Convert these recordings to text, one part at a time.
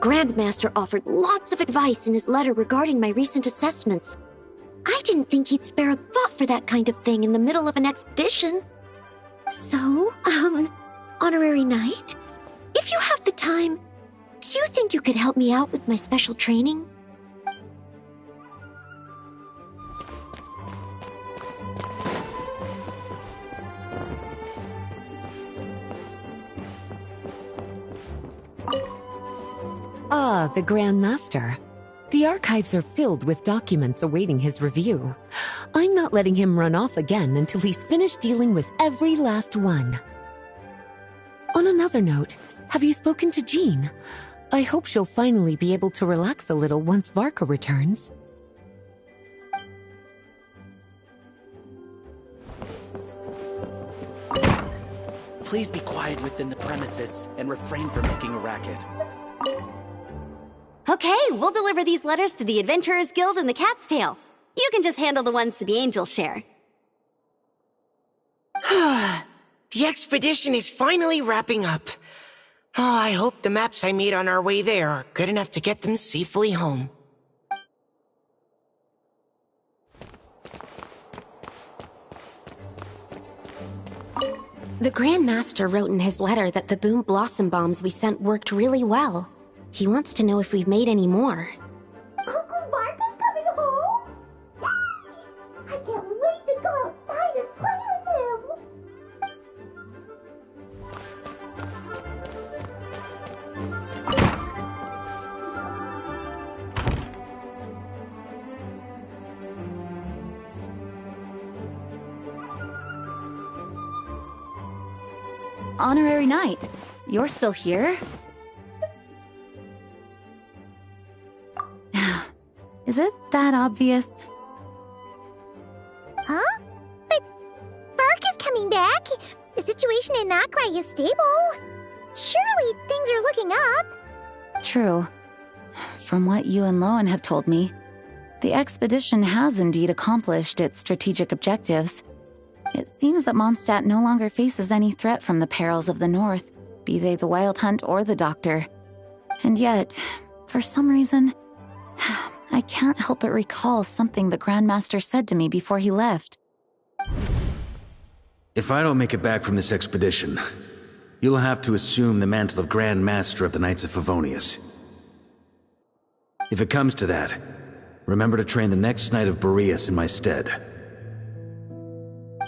Grandmaster offered lots of advice in his letter regarding my recent assessments. I didn't think he'd spare a thought for that kind of thing in the middle of an expedition. So, Honorary Knight, if you have the time, do you think you could help me out with my special training? Ah, the Grand Master. The archives are filled with documents awaiting his review. I'm not letting him run off again until he's finished dealing with every last one. On another note, have you spoken to Jean? I hope she'll finally be able to relax a little once Varka returns. Please be quiet within the premises and refrain from making a racket. Okay, we'll deliver these letters to the Adventurers Guild and the Cat's Tail. You can just handle the ones for the Angel share. The expedition is finally wrapping up. Oh, I hope the maps I made on our way there are good enough to get them safely home. The Grand Master wrote in his letter that the Boom Blossom Bombs we sent worked really well. He wants to know if we've made any more. Uncle Mark is coming home? Yay! I can't wait to go outside and play with him! Honorary Knight, you're still here? Is it that obvious? Huh? But Vark is coming back. The situation in Nokrai is stable. Surely things are looking up. True. From what you and Lowen have told me, the expedition has indeed accomplished its strategic objectives. It seems that Mondstadt no longer faces any threat from the perils of the North, be they the Wild Hunt or the Doctor. And yet, for some reason, I can't help but recall something the Grandmaster said to me before he left. If I don't make it back from this expedition, you'll have to assume the mantle of Grand Master of the Knights of Favonius. If it comes to that, remember to train the next Knight of Boreas in my stead.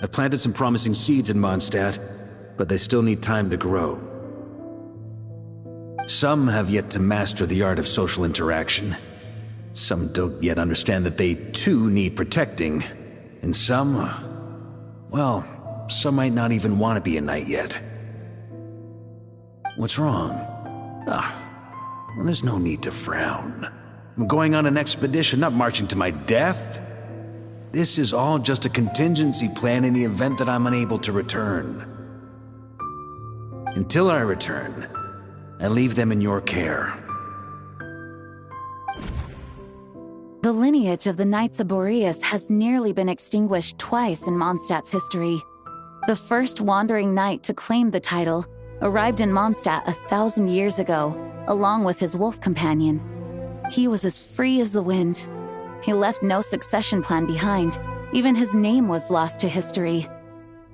I've planted some promising seeds in Mondstadt, but they still need time to grow. Some have yet to master the art of social interaction. Some don't yet understand that they too need protecting. And some, well, some might not even want to be a knight yet. What's wrong? Well, there's no need to frown. I'm going on an expedition, not marching to my death. This is all just a contingency plan in the event that I'm unable to return. Until I return, I leave them in your care. The lineage of the Knights of Boreas has nearly been extinguished twice in Mondstadt's history. The first wandering knight to claim the title arrived in Mondstadt 1,000 years ago, along with his wolf companion. He was as free as the wind. He left no succession plan behind. Even his name was lost to history.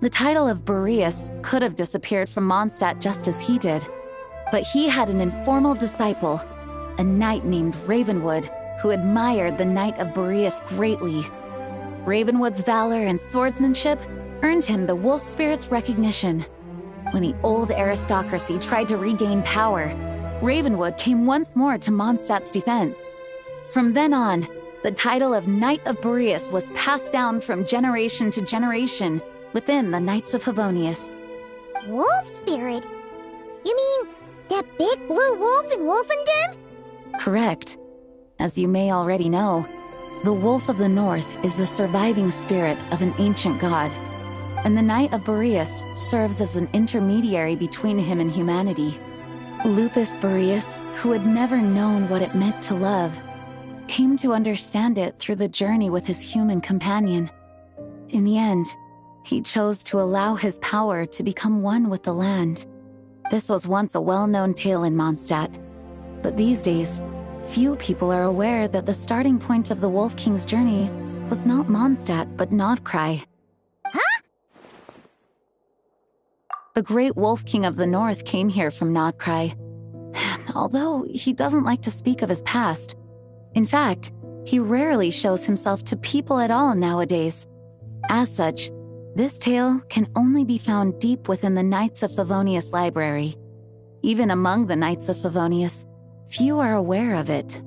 The title of Boreas could have disappeared from Mondstadt just as he did. But he had an informal disciple, a knight named Ravenwood, who admired the Knight of Boreas greatly. Ravenwood's valor and swordsmanship earned him the wolf spirit's recognition. When the old aristocracy tried to regain power, Ravenwood came once more to Mondstadt's defense. From then on, the title of Knight of Boreas was passed down from generation to generation within the Knights of Favonius. Wolf spirit? You mean that big blue wolf in Wolfenden? Correct. As you may already know, the Wolf of the North is the surviving spirit of an ancient god, and the Knight of Boreas serves as an intermediary between him and humanity. Lupus Boreas, who had never known what it meant to love, came to understand it through the journey with his human companion. In the end, he chose to allow his power to become one with the land. This was once a well-known tale in Mondstadt. But these days, few people are aware that the starting point of the Wolf King's journey was not Mondstadt, but Nodcry. Huh? The great Wolf King of the North came here from Nodcry. Although he doesn't like to speak of his past. In fact, he rarely shows himself to people at all nowadays. As such, this tale can only be found deep within the Knights of Favonius library. Even among the Knights of Favonius, few are aware of it.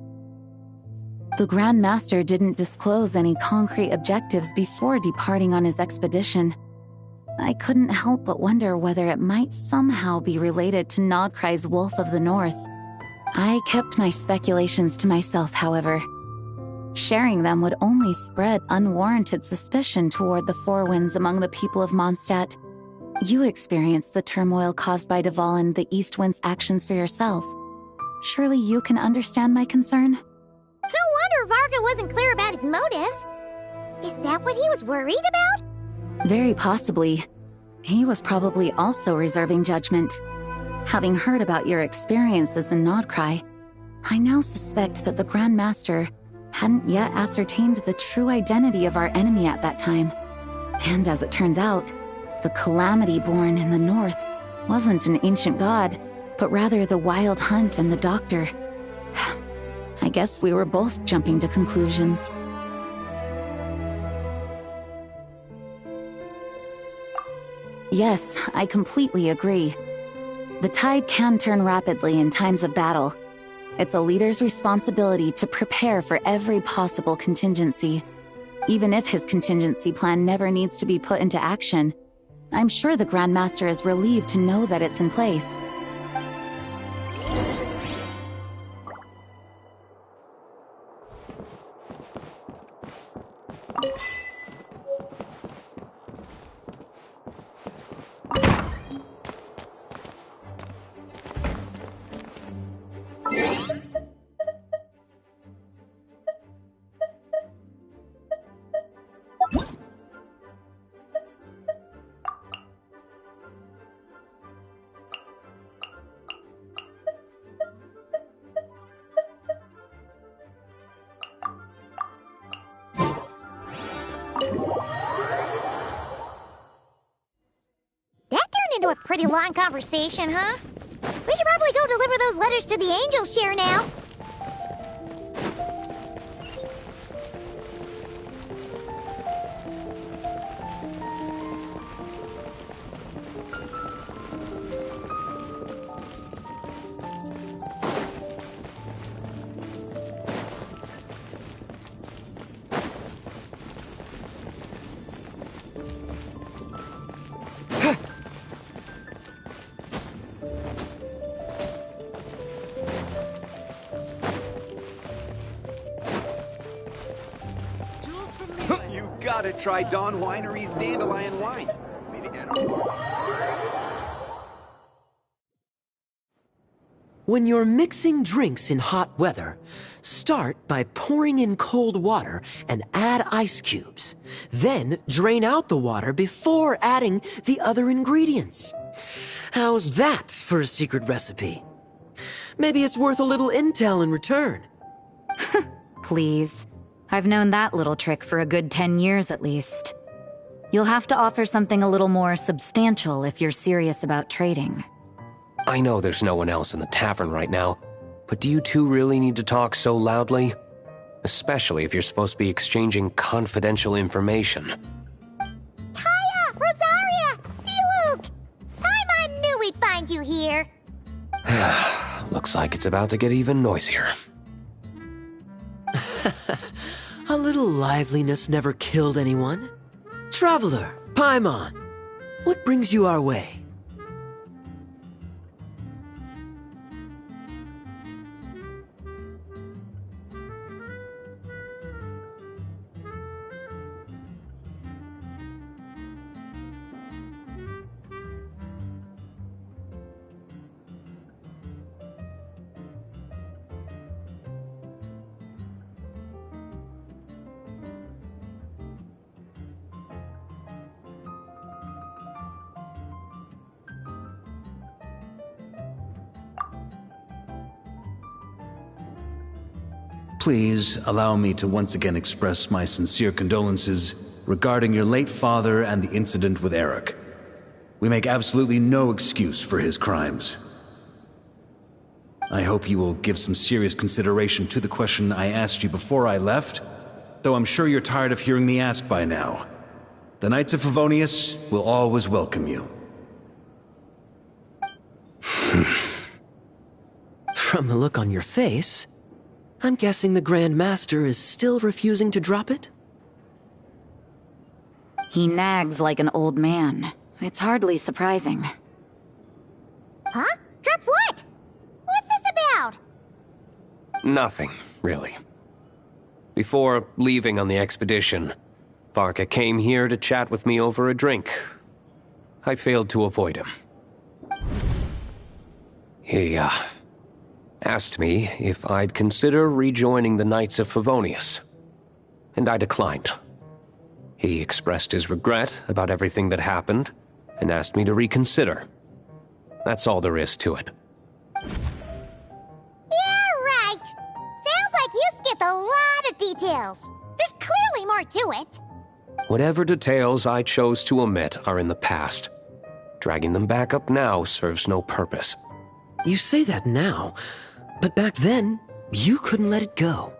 The Grand Master didn't disclose any concrete objectives before departing on his expedition. I couldn't help but wonder whether it might somehow be related to Nodcry's Wolf of the North. I kept my speculations to myself, however. Sharing them would only spread unwarranted suspicion toward the Four Winds among the people of Mondstadt. You experienced the turmoil caused by Duval and the East Wind's actions for yourself. Surely you can understand my concern? No wonder Varga wasn't clear about his motives. Is that what he was worried about? Very possibly. He was probably also reserving judgment. Having heard about your experiences in Nodcry, I now suspect that the Grand Master hadn't yet ascertained the true identity of our enemy at that time. And as it turns out, the calamity born in the north wasn't an ancient god, but rather the Wild Hunt and the Doctor. I guess we were both jumping to conclusions. Yes, I completely agree. The tide can turn rapidly in times of battle. It's a leader's responsibility to prepare for every possible contingency. Even if his contingency plan never needs to be put into action, I'm sure the Grand Master is relieved to know that it's in place. That turned into a pretty long conversation, huh? We should probably go deliver those letters to the Angel Share now. You gotta try Dawn Winery's Dandelion Wine. When you're mixing drinks in hot weather, start by pouring in cold water and add ice cubes. Then drain out the water before adding the other ingredients. How's that for a secret recipe? Maybe it's worth a little intel in return. Please. I've known that little trick for a good 10 years at least. You'll have to offer something a little more substantial if you're serious about trading. I know there's no one else in the tavern right now, but do you two really need to talk so loudly? Especially if you're supposed to be exchanging confidential information. Kaya! Rosaria! Diluc! Paimon knew we'd find you here. Looks like it's about to get even noisier. A little liveliness never killed anyone. Traveler, Paimon, what brings you our way? Please allow me to once again express my sincere condolences regarding your late father and the incident with Eric. We make absolutely no excuse for his crimes. I hope you will give some serious consideration to the question I asked you before I left, though I'm sure you're tired of hearing me ask by now. The Knights of Favonius will always welcome you. From the look on your face, I'm guessing the Grand Master is still refusing to drop it? He nags like an old man. It's hardly surprising. Huh? Drop what? What's this about? Nothing, really. Before leaving on the expedition, Varka came here to chat with me over a drink. I failed to avoid him. He, asked me if I'd consider rejoining the Knights of Favonius, and I declined. He expressed his regret about everything that happened, and asked me to reconsider. That's all there is to it. Yeah, right. Sounds like you skipped a lot of details. There's clearly more to it. Whatever details I chose to omit are in the past. Dragging them back up now serves no purpose. You say that now, but back then, you couldn't let it go.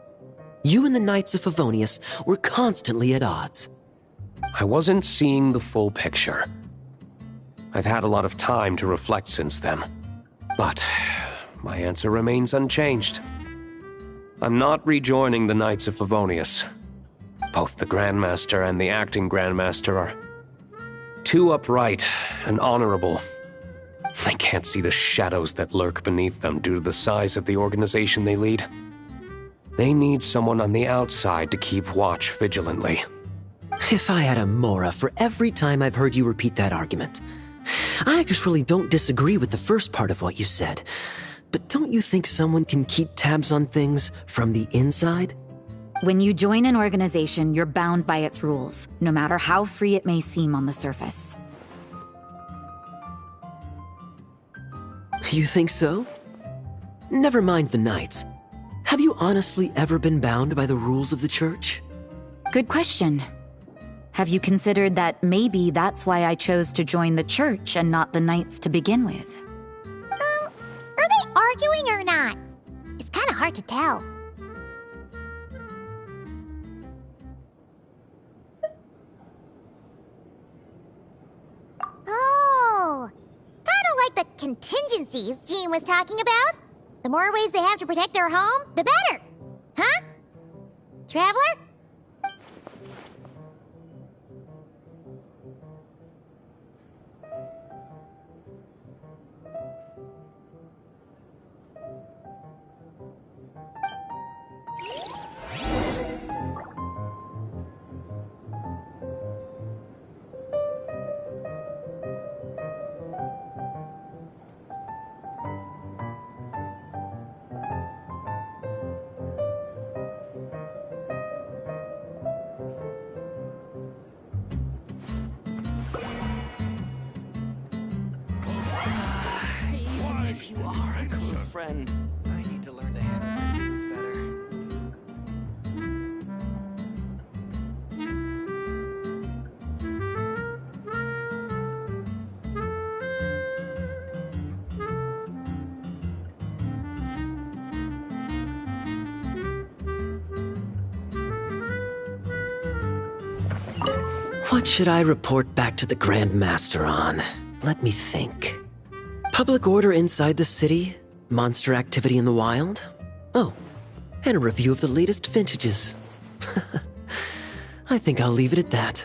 You and the Knights of Favonius were constantly at odds. I wasn't seeing the full picture. I've had a lot of time to reflect since then. But my answer remains unchanged. I'm not rejoining the Knights of Favonius. Both the Grandmaster and the acting Grandmaster are too upright and honorable. I can't see the shadows that lurk beneath them due to the size of the organization they lead. They need someone on the outside to keep watch vigilantly. If I had a Mora for every time I've heard you repeat that argument. I actually don't disagree with the first part of what you said, but don't you think someone can keep tabs on things from the inside? When you join an organization, you're bound by its rules, no matter how free it may seem on the surface. You think so? Never mind the Knights. Have you honestly ever been bound by the rules of the Church? Good question. Have you considered that maybe that's why I chose to join the Church and not the Knights to begin with? Are they arguing or not? It's kind of hard to tell. Oh, kind of like the contingencies Jean was talking about. The more ways they have to protect their home, the better. Huh? Traveler? Friend. I need to learn to handle my booze better. What should I report back to the Grand Master on? Let me think. Public order inside the city? Monster activity in the wild? Oh, and a review of the latest vintages. I think I'll leave it at that.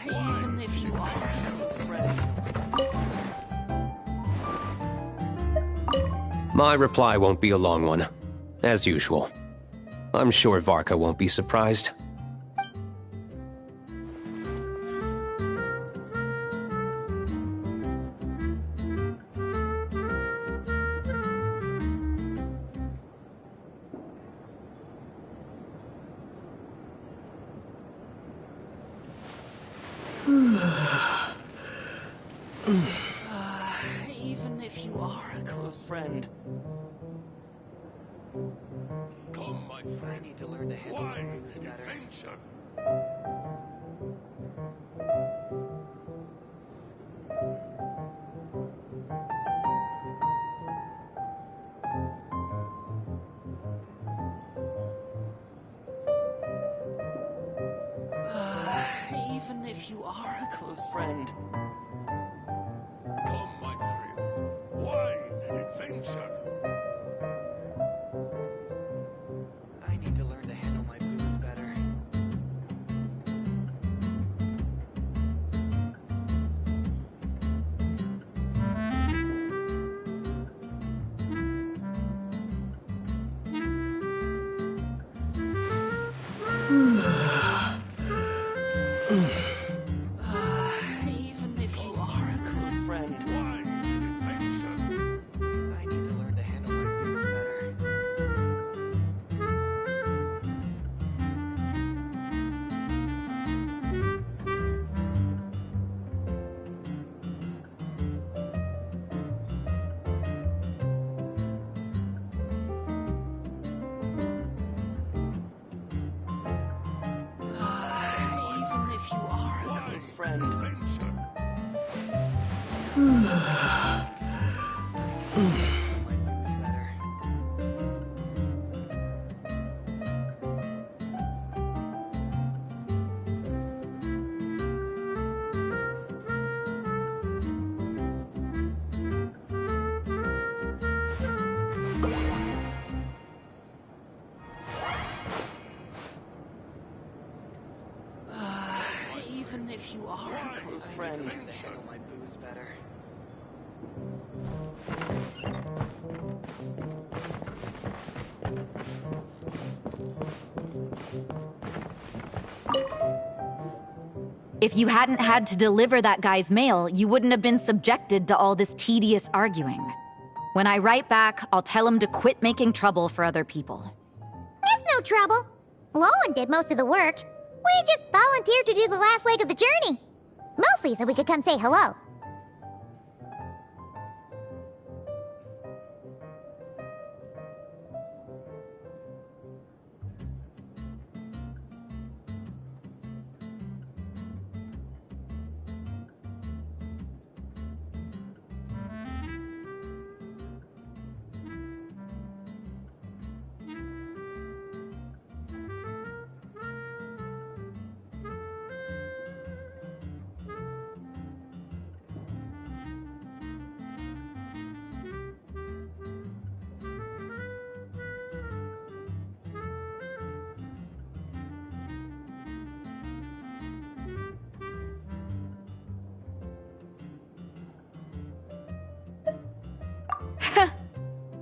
Even if you are close friend. My reply won't be a long one, as usual. I'm sure Varka won't be surprised. Even if you are a close friend. Come, my friend. I need to learn to handle my Wine booze and better. adventure. Even if you are a close friend. Come, my friend. Wine and adventure. I need to learn to handle my booze better. Even if you are a close friend. Wine and adventure. I need to learn to handle my booze better. Even if you are a close friend. Adventure. My booze better. Even if you are a close friend. To handle my booze better. If you hadn't had to deliver that guy's mail, you wouldn't have been subjected to all this tedious arguing. When I write back, I'll tell him to quit making trouble for other people. It's no trouble. Lowen did most of the work. We just volunteered to do the last leg of the journey. Mostly so we could come say hello.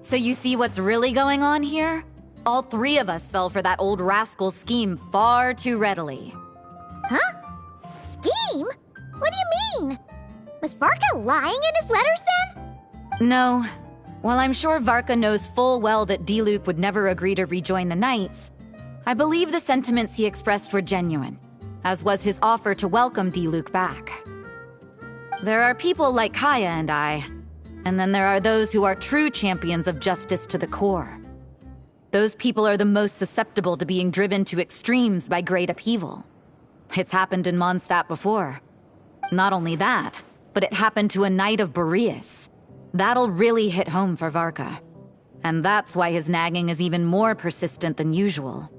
So you see what's really going on here? All three of us fell for that old rascal's scheme far too readily. Huh? Scheme? What do you mean? Was Varka lying in his letters then? No. While I'm sure Varka knows full well that Diluc would never agree to rejoin the Knights, I believe the sentiments he expressed were genuine, as was his offer to welcome Diluc back. There are people like Kaya and I, and then there are those who are true champions of justice to the core. Those people are the most susceptible to being driven to extremes by great upheaval. It's happened in Mondstadt before. Not only that, but it happened to a Knight of Boreas. That'll really hit home for Varka. And that's why his nagging is even more persistent than usual.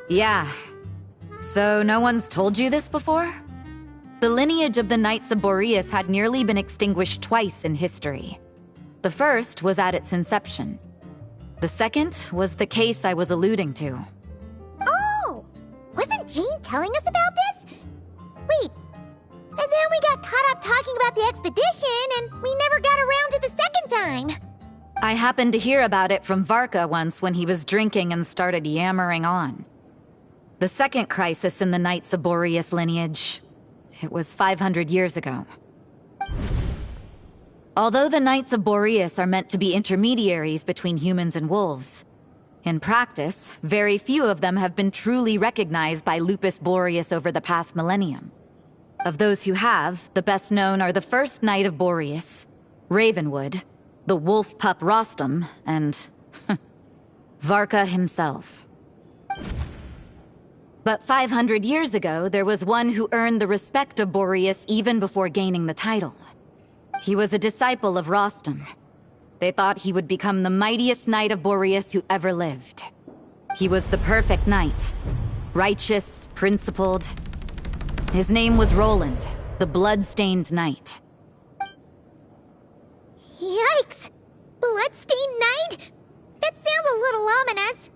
Yeah. So no one's told you this before? The lineage of the Knights of Boreas had nearly been extinguished twice in history. The first was at its inception. The second was the case I was alluding to. Oh! Wasn't Jean telling us about this? Wait, and then we got caught up talking about the expedition, and we never got around to the second time. I happened to hear about it from Varka once when he was drinking and started yammering on. The second crisis in the Knights of Boreas lineage. It was 500 years ago. Although the Knights of Boreas are meant to be intermediaries between humans and wolves, in practice, very few of them have been truly recognized by Lupus Boreas over the past millennium. Of those who have, the best known are the first Knight of Boreas, Ravenwood, the wolf pup Rostam, and Varka himself. But 500 years ago, there was one who earned the respect of Boreas even before gaining the title. He was a disciple of Rostam. They thought he would become the mightiest knight of Boreas who ever lived. He was the perfect knight. Righteous, principled. His name was Roland, the blood-stained knight. Yikes! Bloodstained Knight? That sounds a little ominous.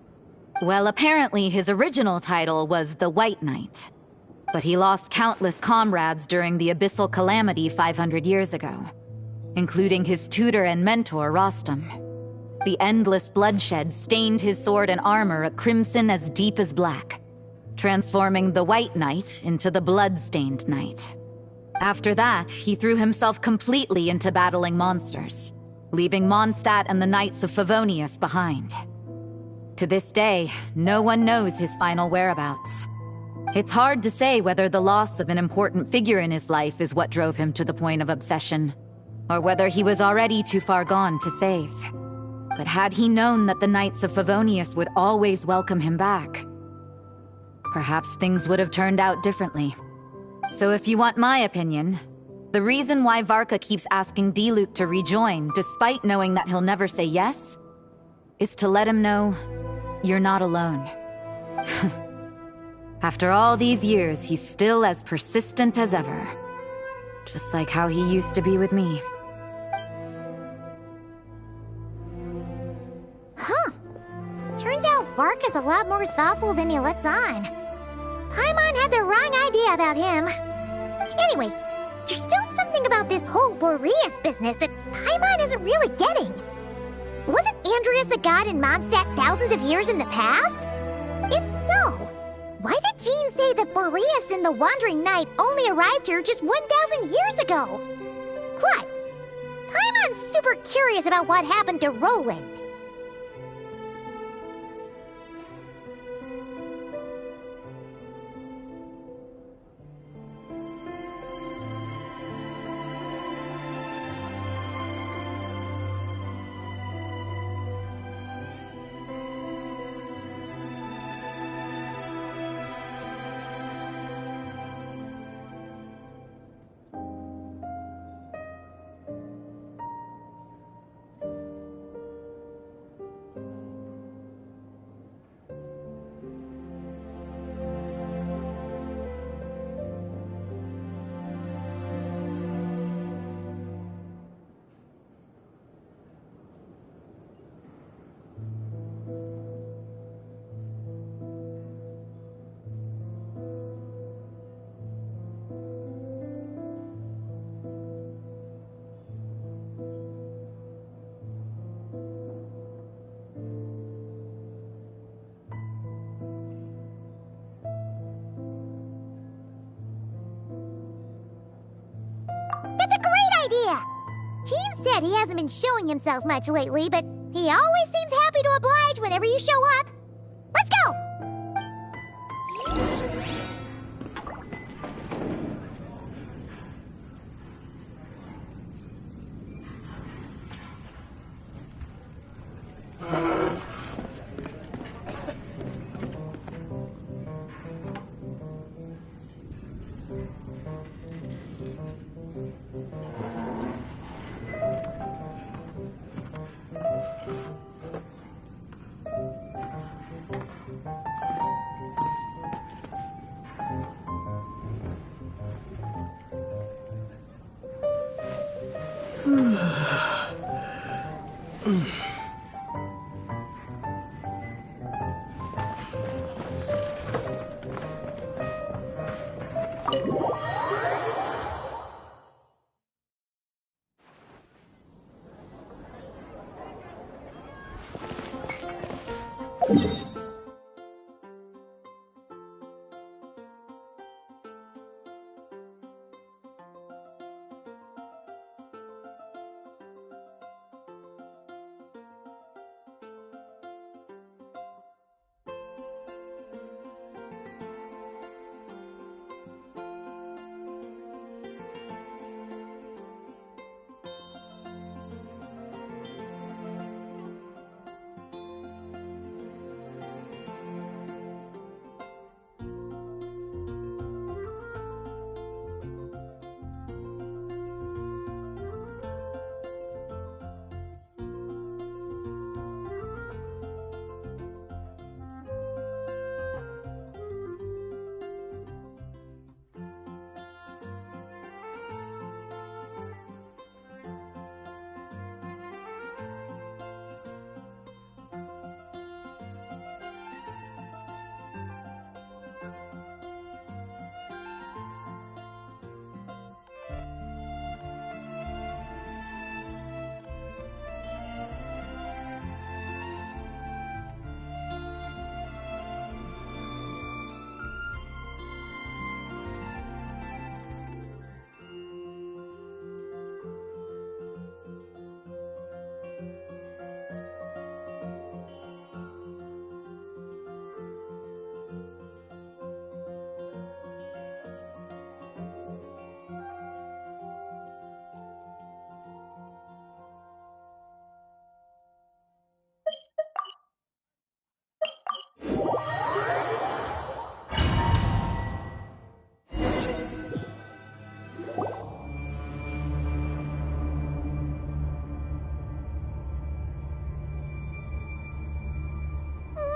Well, apparently his original title was the White Knight. But he lost countless comrades during the Abyssal Calamity 500 years ago, including his tutor and mentor, Rostam. The endless bloodshed stained his sword and armor a crimson as deep as black, transforming the White Knight into the Blood-Stained Knight. After that, he threw himself completely into battling monsters, leaving Mondstadt and the Knights of Favonius behind. To this day, no one knows his final whereabouts. It's hard to say whether the loss of an important figure in his life is what drove him to the point of obsession, or whether he was already too far gone to save. But had he known that the Knights of Favonius would always welcome him back, perhaps things would have turned out differently. So if you want my opinion, the reason why Varka keeps asking Diluc to rejoin, despite knowing that he'll never say yes, is to let him know you're not alone. After all these years, he's still as persistent as ever. Just like how he used to be with me. Huh. Turns out Varka's a lot more thoughtful than he lets on. Paimon had the wrong idea about him. Anyway, there's still something about this whole Boreas business that Paimon isn't really getting. Wasn't Andreas a god in Mondstadt thousands of years in the past? If so, why did Jean say that Boreas and the Wandering Knight only arrived here just 1,000 years ago? Plus, Paimon's super curious about what happened to Roland. That's a great idea! Jean said he hasn't been showing himself much lately, but he always seems happy to oblige whenever you show up. Let's go!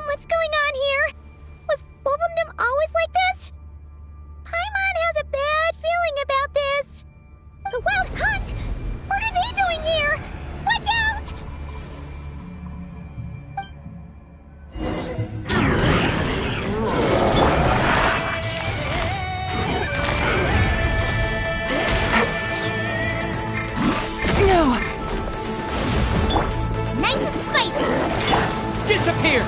What's going on here? Was Wolfendom always like this? Paimon has a bad feeling about this. The Wild Hunt? What are they doing here? Watch out! No! Nice and spicy! Disappear!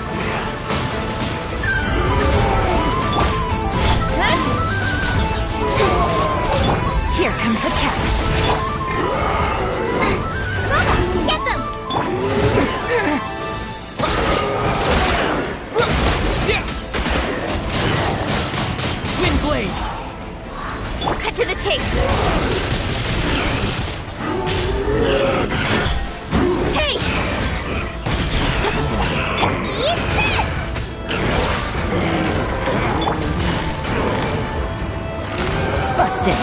Here comes the catch. Lola, get them! Wind blade! Cut to the chase. Hey! Eat this! Busted.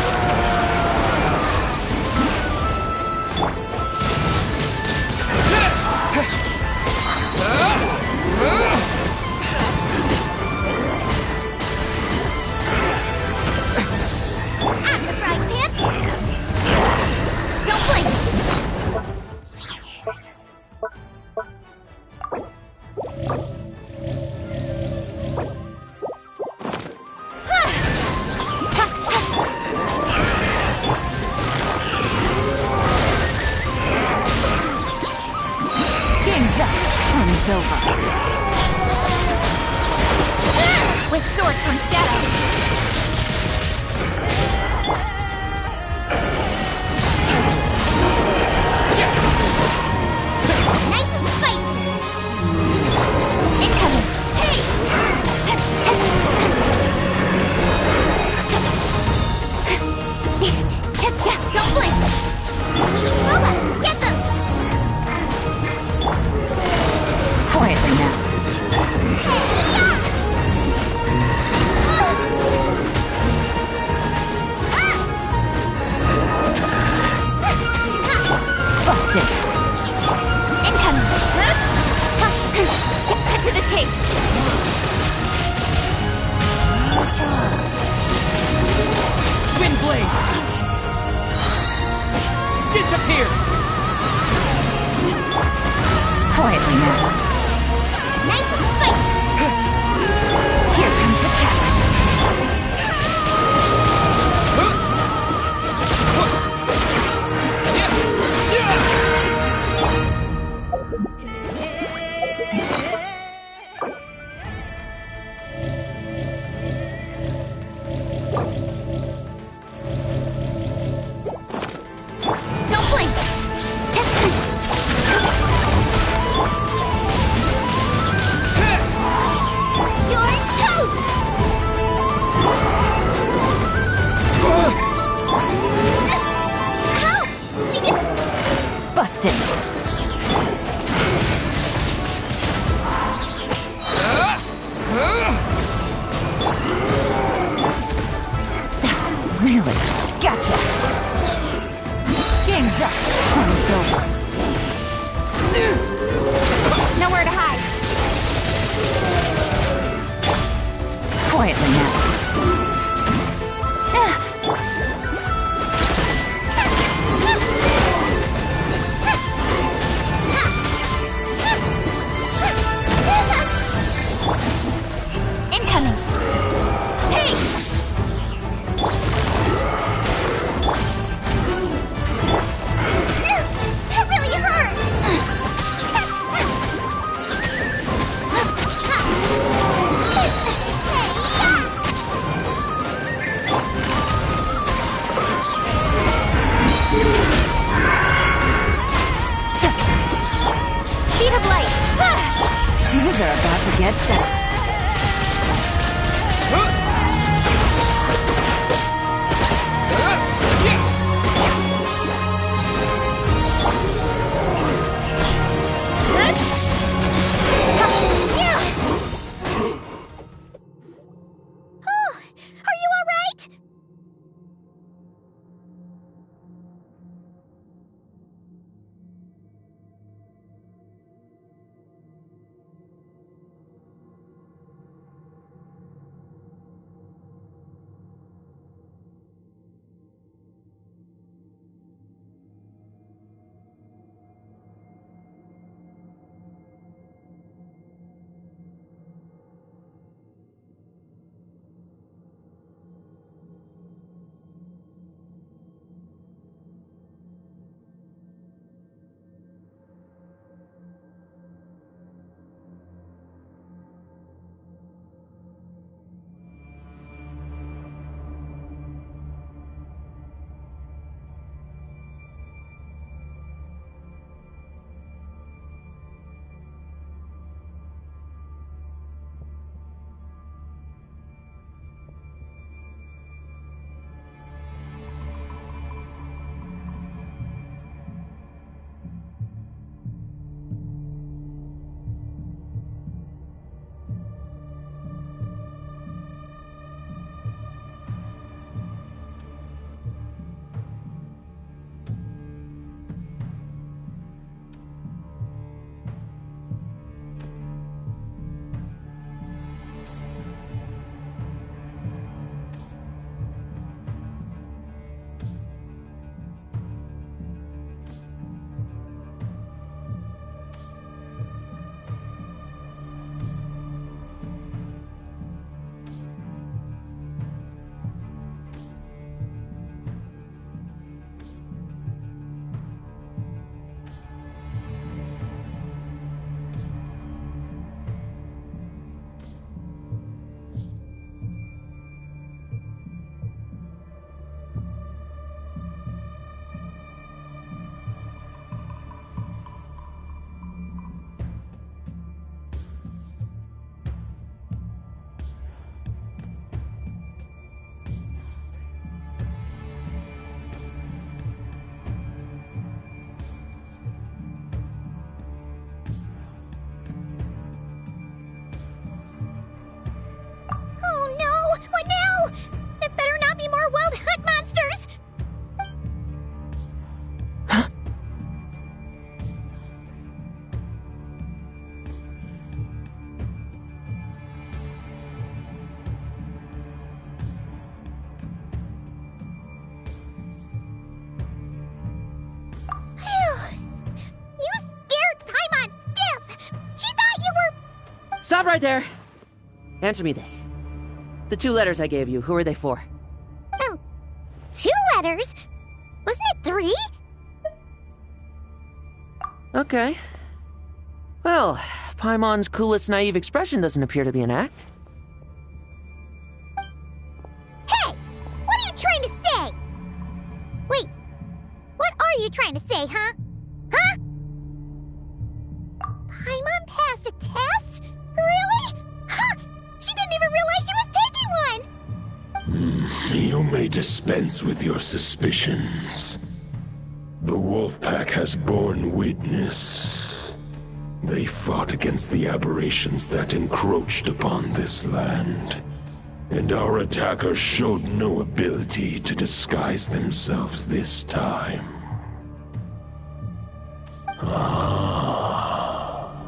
I'm the frying pan! Don't blink! Game's up. Fun's over. With sword from shadow. Nice and spicy! Incoming! Hey! Don't blink! Lola, get them! Quietly now. disappear! Quietly now. Nice and spiky. Here comes the catch. Don't blink. You're toast. Help! We can... Busted. Really? Gotcha. Game's up. Fun's over. Nowhere to hide. Quietly now. Incoming. Hey! That really hurt! Speed of light! Things are about to get set. Oh, are you all right? Stop right there! Answer me this. The 2 letters I gave you, who are they for? 2 letters? Wasn't it 3? Okay. Well, Paimon's coolest naive expression doesn't appear to be an act. Hey! What are you trying to say? Wait, what are you trying to say, huh? Huh? Paimon passed a test? Really? Huh! She didn't even realize she was taking one! You may dispense with your suspicions. The Wolfpack has borne witness. They fought against the aberrations that encroached upon this land. And our attackers showed no ability to disguise themselves this time.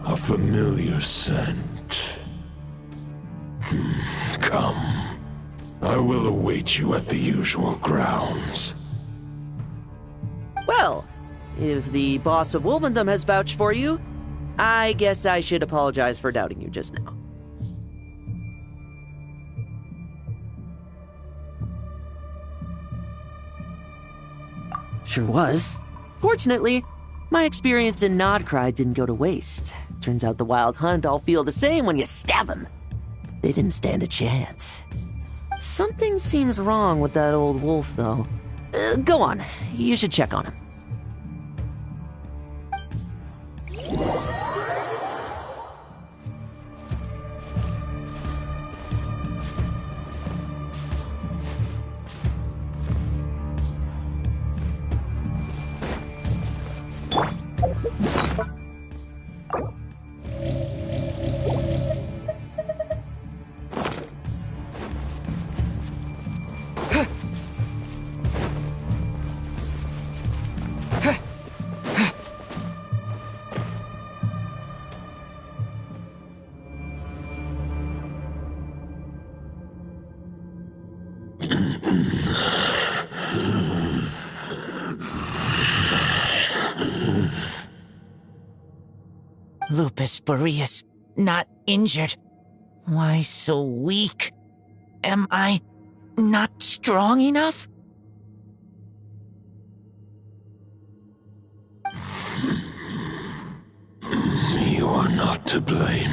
A familiar scent. Come. I will await you at the usual grounds. Well, if the boss of Wolvendom has vouched for you, I guess I should apologize for doubting you just now. Sure was. Fortunately, my experience in Nodcry didn't go to waste. Turns out the Wild Hunt all feel the same when you stab them. They didn't stand a chance. Something seems wrong with that old wolf, though. Go on. You should check on him. Lupus Boreas, not injured. Why so weak? Am I not strong enough? You are not to blame.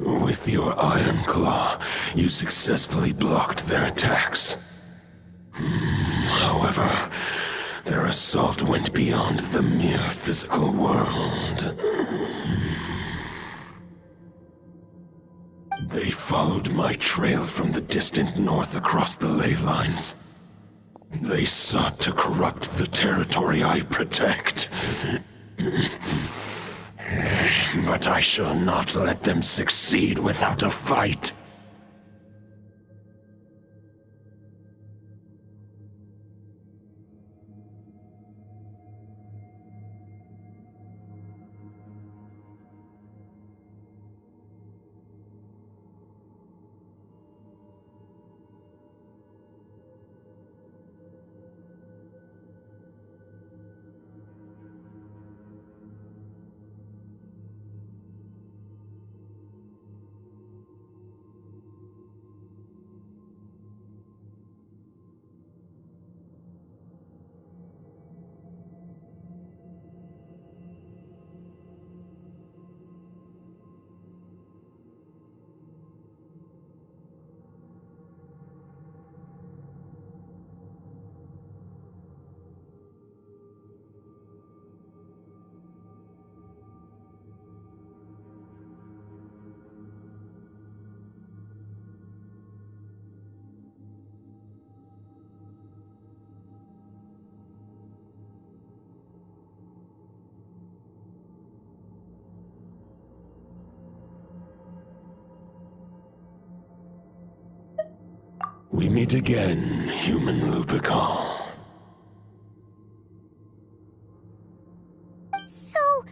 With your Iron Claw, you successfully blocked their attacks. However, their assault went beyond the mere physical world. They followed my trail from the distant north across the ley lines. They sought to corrupt the territory I protect. But I shall not let them succeed without a fight. We meet again, human Lupical. So,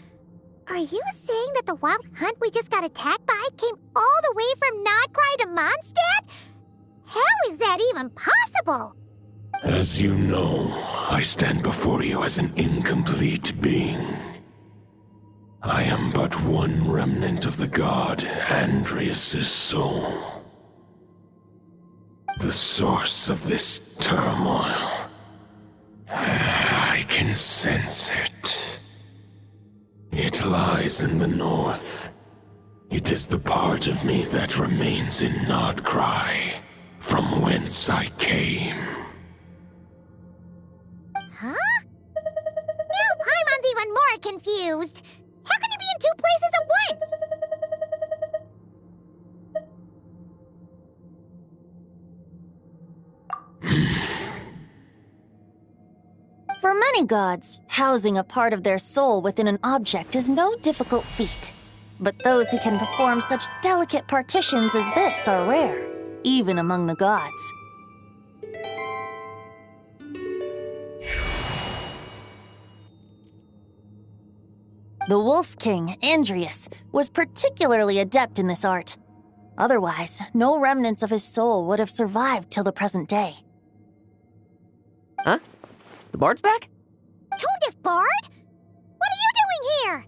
are you saying that the Wild Hunt we just got attacked by came all the way from Nodcry to Mondstadt? How is that even possible? As you know, I stand before you as an incomplete being. I am but one remnant of the god Andreas' soul. The source of this turmoil. I can sense it. It lies in the north. It is the part of me that remains in Nodcry, from whence I came. Huh? Now Paimon's even more confused. How can he be in two places at once? For many gods, housing a part of their soul within an object is no difficult feat. But those who can perform such delicate partitions as this are rare, even among the gods. The Wolf King, Andreas, was particularly adept in this art. Otherwise, no remnants of his soul would have survived till the present day. Huh? The bard's back? Toadif Bard? What are you doing here?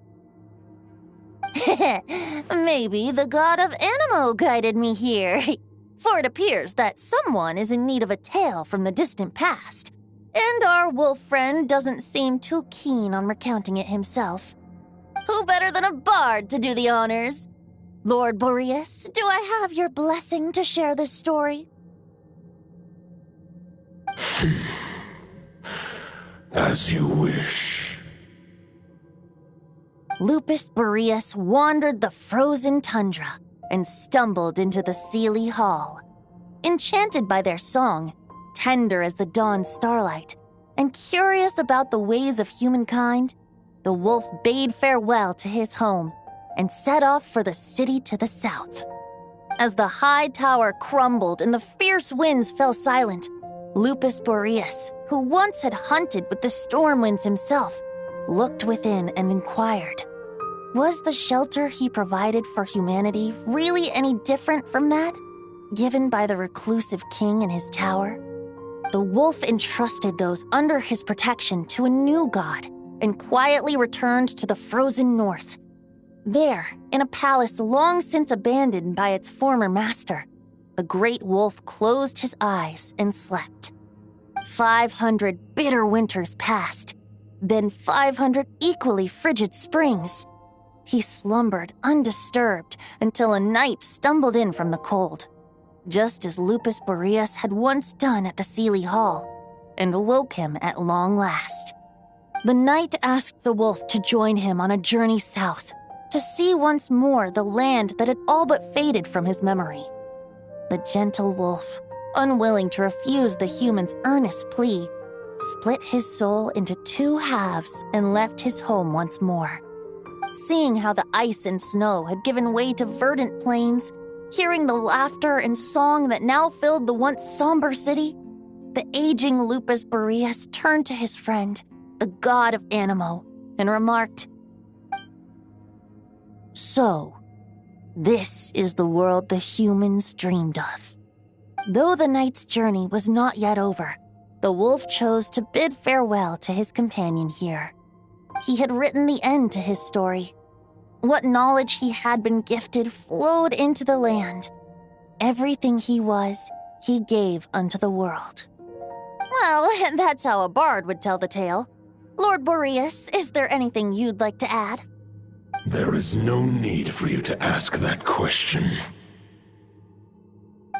Maybe the god of Animo guided me here. For it appears that someone is in need of a tale from the distant past. And our wolf friend doesn't seem too keen on recounting it himself. Who better than a bard to do the honors? Lord Boreas, do I have your blessing to share this story? As you wish. Lupus Boreas wandered the frozen tundra and stumbled into the Seelie Hall. Enchanted by their song, tender as the dawn starlight, and curious about the ways of humankind, the wolf bade farewell to his home and set off for the city to the south. As the high tower crumbled and the fierce winds fell silent, Lupus Boreas, who once had hunted with the storm winds himself, looked within and inquired, was the shelter he provided for humanity really any different from that given by the reclusive king in his tower? The wolf entrusted those under his protection to a new god and quietly returned to the frozen north. There, in a palace long since abandoned by its former master, the great wolf closed his eyes and slept. 500 bitter winters passed, then 500 equally frigid springs. He slumbered undisturbed until a night stumbled in from the cold, just as Lupus Boreas had once done at the Seelie Hall, and awoke him at long last. The knight asked the wolf to join him on a journey south, to see once more the land that had all but faded from his memory. The gentle wolf, unwilling to refuse the human's earnest plea, split his soul into two halves and left his home once more. Seeing how the ice and snow had given way to verdant plains, hearing the laughter and song that now filled the once somber city, the aging Lupus Boreas turned to his friend, the god of Animo, and remarked, "So, this is the world the humans dreamed of." Though the knight's journey was not yet over, the wolf chose to bid farewell to his companion here. He had written the end to his story. What knowledge he had been gifted flowed into the land. Everything he was, he gave unto the world. Well, that's how a bard would tell the tale. Lord Boreas, is there anything you'd like to add? There is no need for you to ask that question.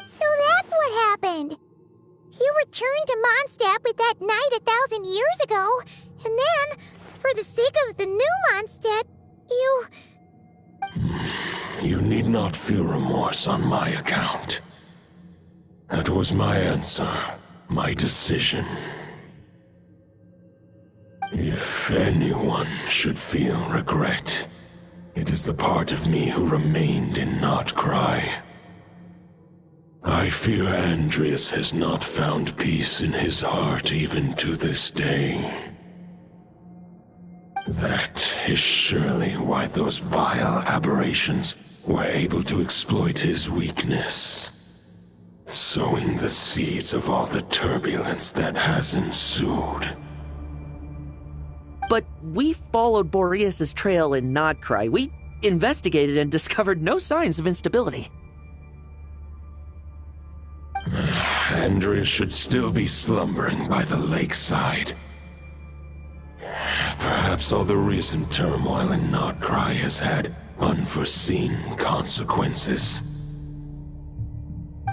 So that's what happened. You returned to Mondstadt with that knight 1,000 years ago, and then, for the sake of the new Mondstadt, you... You need not feel remorse on my account. That was my answer, my decision. If anyone should feel regret, it is the part of me who remained in Notcry. I fear Andreas has not found peace in his heart even to this day. That is surely why those vile aberrations were able to exploit his weakness, sowing the seeds of all the turbulence that has ensued. But we followed Boreas' trail in Nodcry. We investigated and discovered no signs of instability. Andrea should still be slumbering by the lakeside. Perhaps all the recent turmoil in Nodcry has had unforeseen consequences.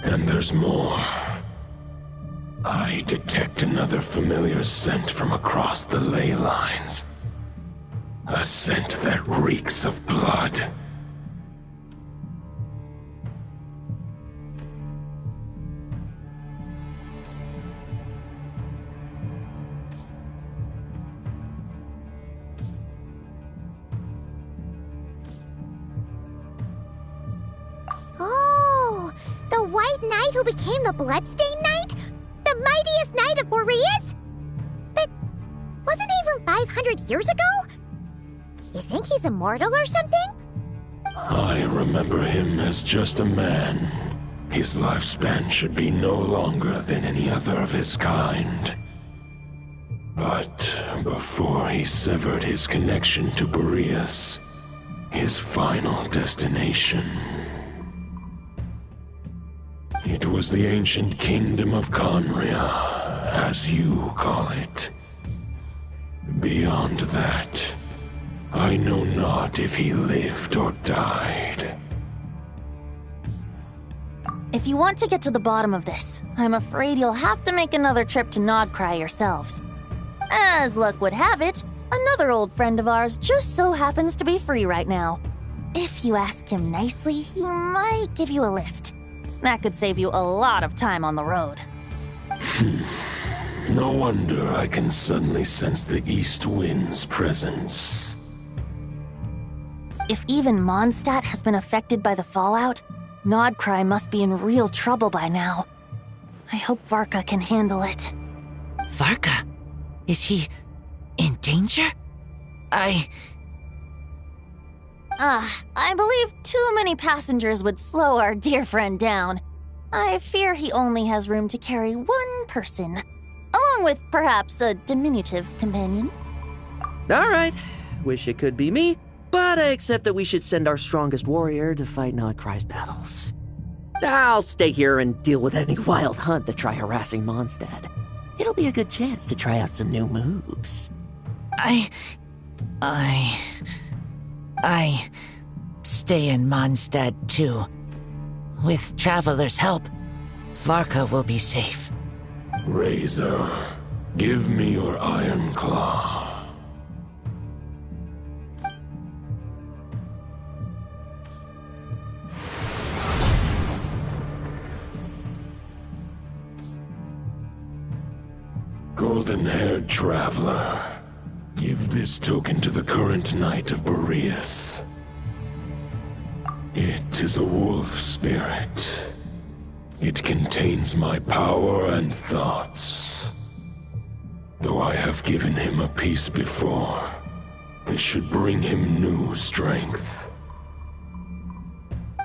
And there's more. I detect another familiar scent from across the ley lines. A scent that reeks of blood. Oh, the White Knight who became the Bloodstained Knight? The mightiest knight of Boreas? But wasn't he from 500 years ago? You think he's immortal or something? I remember him as just a man. His lifespan should be no longer than any other of his kind. But before he severed his connection to Boreas, his final destination, it was the ancient kingdom of Conria, as you call it. Beyond that, I know not if he lived or died. If you want to get to the bottom of this, I'm afraid you'll have to make another trip to Nodcry yourselves. As luck would have it, another old friend of ours just so happens to be free right now. If you ask him nicely, he might give you a lift. That could save you a lot of time on the road. No wonder I can suddenly sense the east wind's presence. If even Mondstadt has been affected by the fallout, Nodcry must be in real trouble by now. I hope Varka can handle it. Varka? Is he in danger? I believe too many passengers would slow our dear friend down. I fear he only has room to carry one person, along with perhaps a diminutive companion. Alright, wish it could be me, but I accept that we should send our strongest warrior to fight Nodcry's battles. I'll stay here and deal with any wild hunt that try harassing Mondstadt. It'll be a good chance to try out some new moves. I stay in Mondstadt too. With Traveler's help, Varka will be safe. Razor, give me your iron claw. Golden-haired traveler, give this token to the current knight of Boreas. It is a wolf spirit. It contains my power and thoughts. Though I have given him a piece before, this should bring him new strength.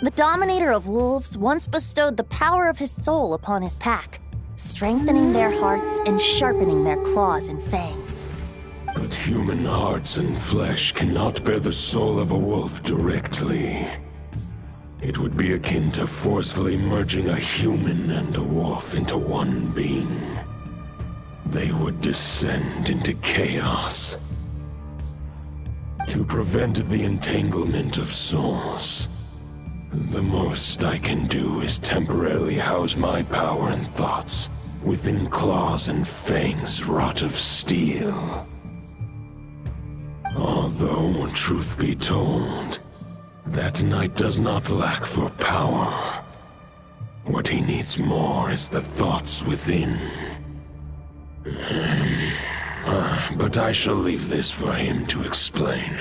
The Dominator of Wolves once bestowed the power of his soul upon his pack, strengthening their hearts and sharpening their claws and fangs. But human hearts and flesh cannot bear the soul of a wolf directly. It would be akin to forcefully merging a human and a wolf into one being. They would descend into chaos. To prevent the entanglement of souls, the most I can do is temporarily house my power and thoughts within claws and fangs wrought of steel. Although, truth be told, that knight does not lack for power. What he needs more is the thoughts within. But I shall leave this for him to explain.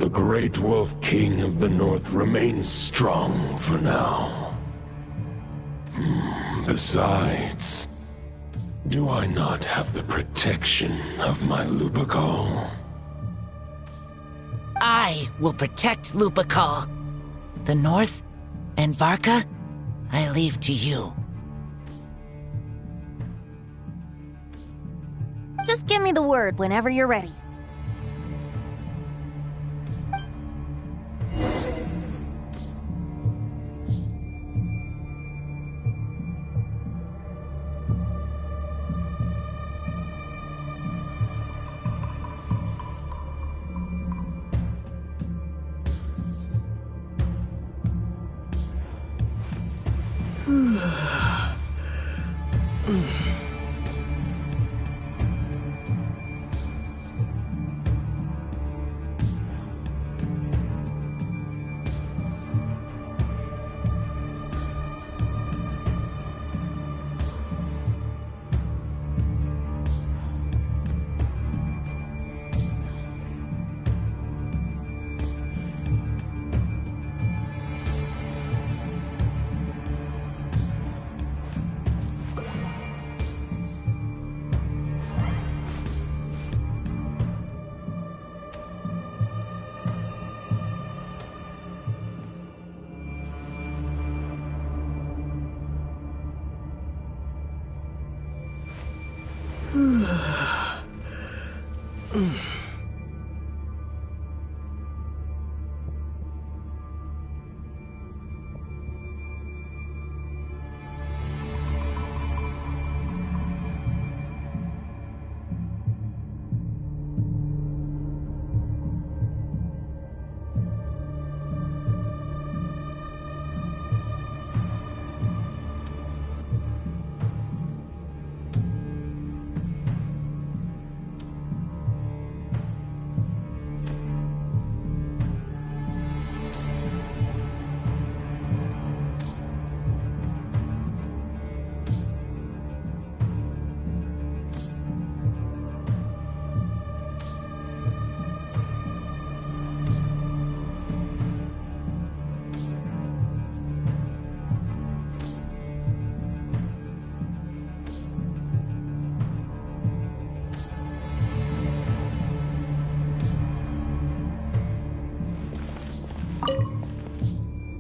The Great Wolf King of the North remains strong for now. Besides, do I not have the protection of my Lupacol? I will protect Lupacol. The North and Varka, I leave to you. Just give me the word whenever you're ready.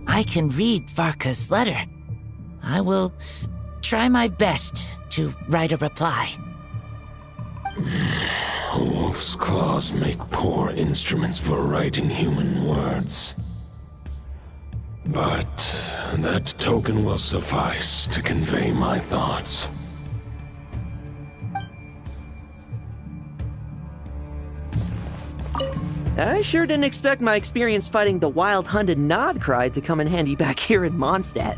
I can read Varka's letter. I will try my best to write a reply. A wolf's claws make poor instruments for writing human words. But that token will suffice to convey my thoughts. I sure didn't expect my experience fighting the wild-hunted Nodcry to come in handy back here in Mondstadt.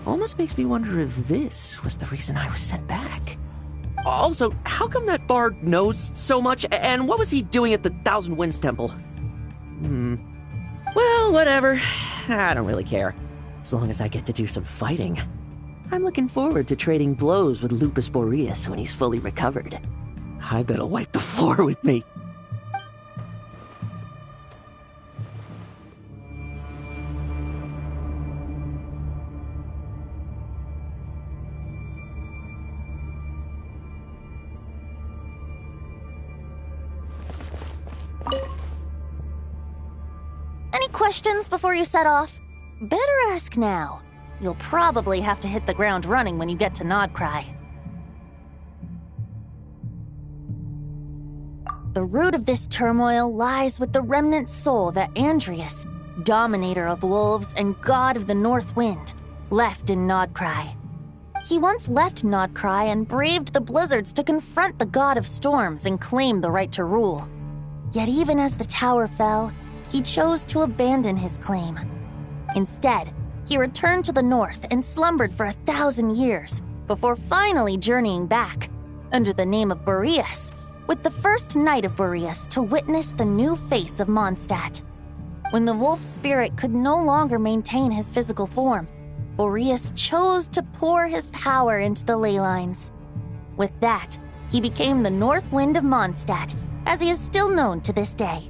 Almost makes me wonder if this was the reason I was sent back. Also, how come that bard knows so much, and what was he doing at the Thousand Winds Temple? Well, whatever. I don't really care. As long as I get to do some fighting. I'm looking forward to trading blows with Lupus Boreas when he's fully recovered. I bet he'll wipe the floor with me. Any questions before you set off? Better ask now. You'll probably have to hit the ground running when you get to Nodcry. The root of this turmoil lies with the remnant soul that Andreas, dominator of wolves and god of the North Wind, left in Nodcry. He once left Nodcry and braved the blizzards to confront the god of storms and claim the right to rule. Yet even as the tower fell, he chose to abandon his claim. Instead, he returned to the north and slumbered for 1,000 years before finally journeying back, under the name of Boreas, with the first Knight of Boreas to witness the new face of Mondstadt. When the wolf spirit could no longer maintain his physical form, Boreas chose to pour his power into the ley lines. With that, he became the North Wind of Mondstadt, as he is still known to this day.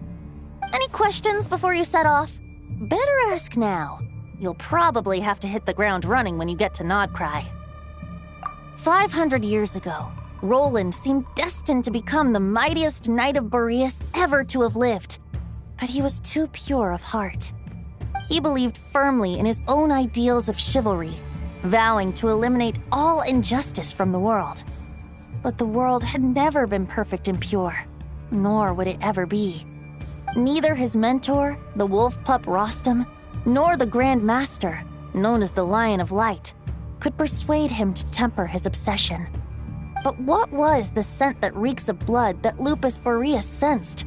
Any questions before you set off? Better ask now. You'll probably have to hit the ground running when you get to Nodcry. 500 years ago, Roland seemed destined to become the mightiest knight of Boreas ever to have lived. But he was too pure of heart. He believed firmly in his own ideals of chivalry, vowing to eliminate all injustice from the world. But the world had never been perfect and pure, nor would it ever be. Neither his mentor, the wolf pup Rostam, nor the Grand Master, known as the Lion of Light, could persuade him to temper his obsession. But what was the scent that reeks of blood that Lupus Boreas sensed?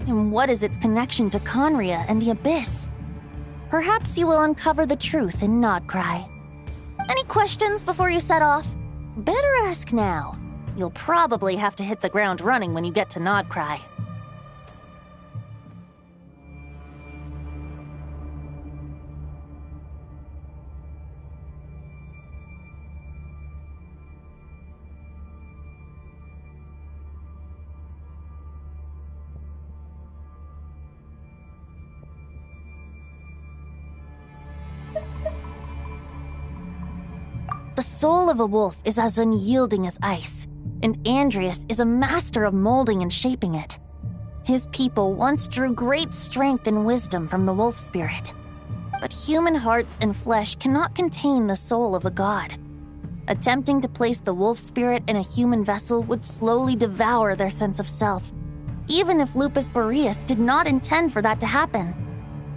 And what is its connection to Conria and the Abyss? Perhaps you will uncover the truth in Nodcry. Any questions before you set off? Better ask now. You'll probably have to hit the ground running when you get to Nodcry. The soul of a wolf is as unyielding as ice, and Andreas is a master of molding and shaping it. His people once drew great strength and wisdom from the wolf spirit, but human hearts and flesh cannot contain the soul of a god. Attempting to place the wolf spirit in a human vessel would slowly devour their sense of self, even if Lupus Boreas did not intend for that to happen.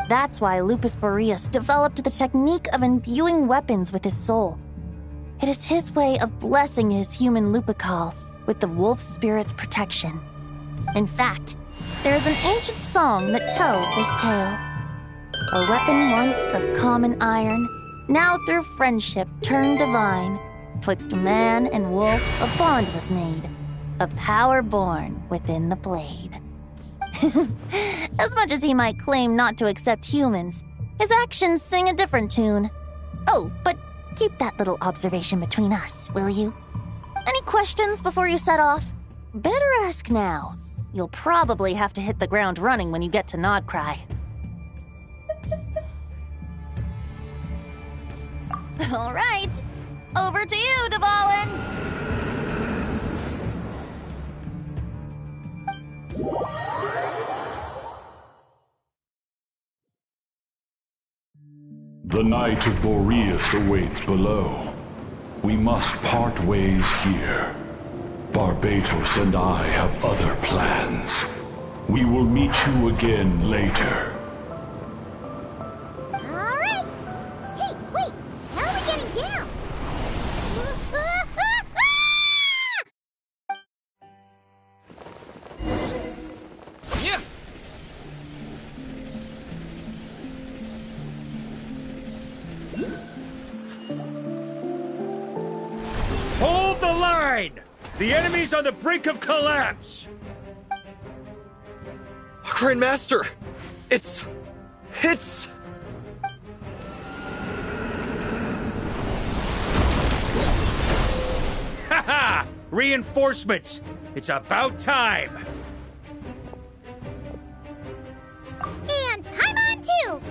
That's why Lupus Boreas developed the technique of imbuing weapons with his soul. It is his way of blessing his human Lupical with the wolf spirit's protection. In fact, there is an ancient song that tells this tale. A weapon once of common iron, now through friendship turned divine. Twixt man and wolf a bond was made, a power born within the blade. As much as he might claim not to accept humans, his actions sing a different tune. Oh, but keep that little observation between us, will you? Any questions before you set off? Better ask now. You'll probably have to hit the ground running when you get to Nodcry. All right, over to you, Dvalin! The Knight of Boreas awaits below. We must part ways here. Barbatos and I have other plans. We will meet you again later. Alright! Hey, wait! How are we getting down? Yeah. Hold the line! The enemy's on the brink of collapse! Grandmaster! It's... Haha! Reinforcements! It's about time! And Paimon too!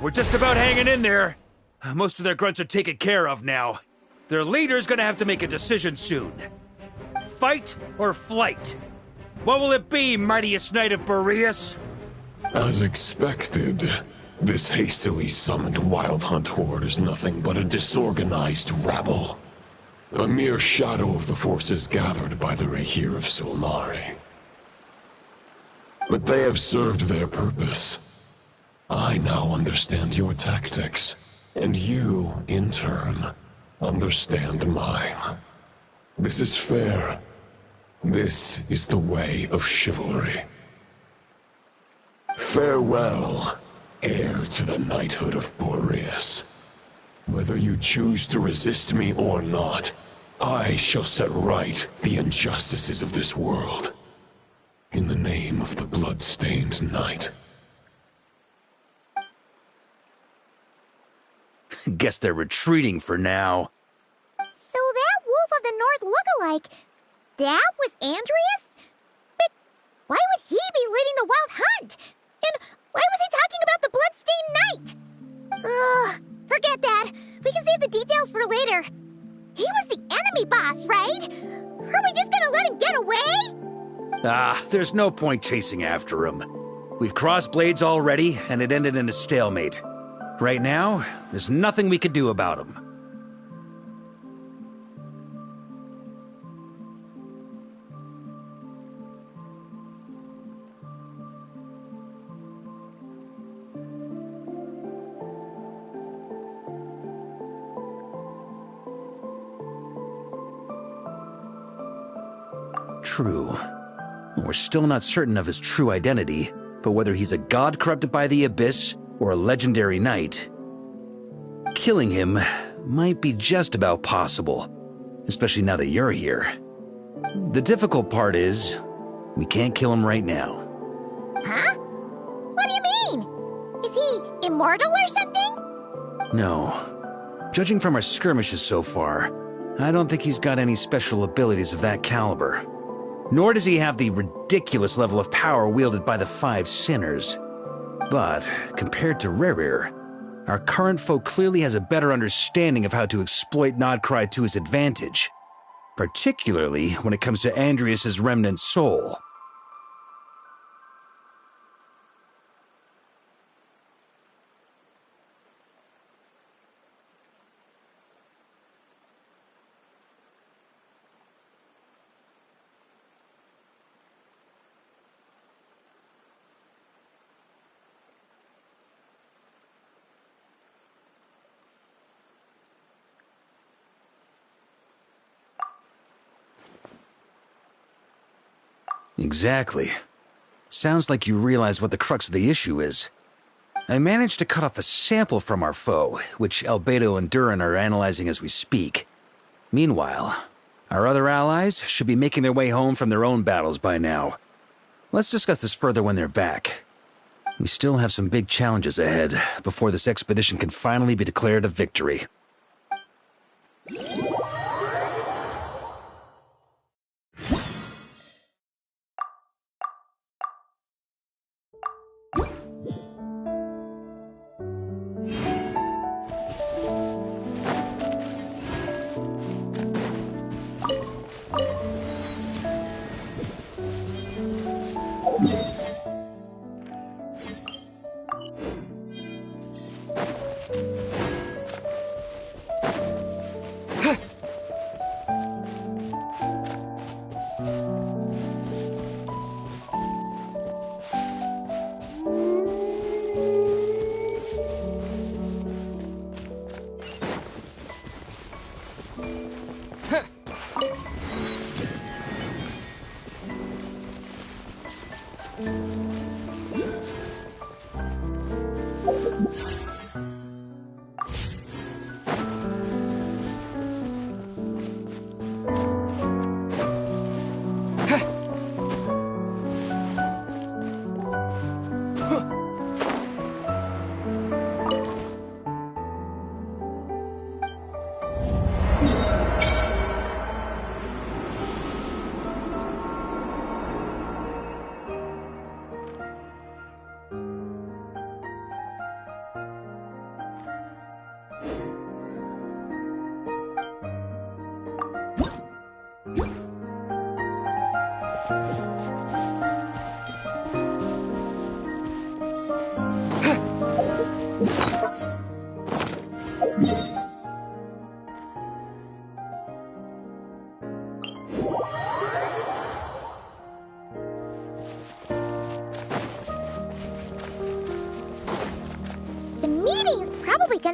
We're just about hanging in there. Most of their grunts are taken care of now. Their leader's gonna have to make a decision soon. Fight or flight? What will it be, mightiest knight of Boreas? As expected, this hastily summoned Wild Hunt horde is nothing but a disorganized rabble. A mere shadow of the forces gathered by the Rahir of Solmari. But they have served their purpose. I now understand your tactics, and you, in turn, understand mine. This is fair. This is the way of chivalry. Farewell, heir to the knighthood of Boreas. Whether you choose to resist me or not, I shall set right the injustices of this world. In the name of the blood-stained knight. Guess they're retreating for now. So that Wolf of the North lookalike, that was Andreas? But why would he be leading the Wild Hunt? And why was he talking about the blood-stained knight? Ugh, forget that. We can save the details for later. He was the enemy boss, right? Are we just gonna let him get away? Ah, there's no point chasing after him. We've crossed blades already, and it ended in a stalemate. Right now, there's nothing we could do about him. True. We're still not certain of his true identity, but whether he's a god corrupted by the Abyss or a legendary knight, killing him might be just about possible, especially now that you're here. The difficult part is, we can't kill him right now. Huh? What do you mean? Is he immortal or something? No. Judging from our skirmishes so far, I don't think he's got any special abilities of that caliber. Nor does he have the ridiculous level of power wielded by the Five Sinners. But, compared to Rerir, our current foe clearly has a better understanding of how to exploit Nodcry to his advantage, particularly when it comes to Andreas' remnant soul. Exactly. Sounds like you realize what the crux of the issue is. I managed to cut off a sample from our foe, which Albedo and Durin are analyzing as we speak. Meanwhile, our other allies should be making their way home from their own battles by now. Let's discuss this further when they're back. We still have some big challenges ahead before this expedition can finally be declared a victory.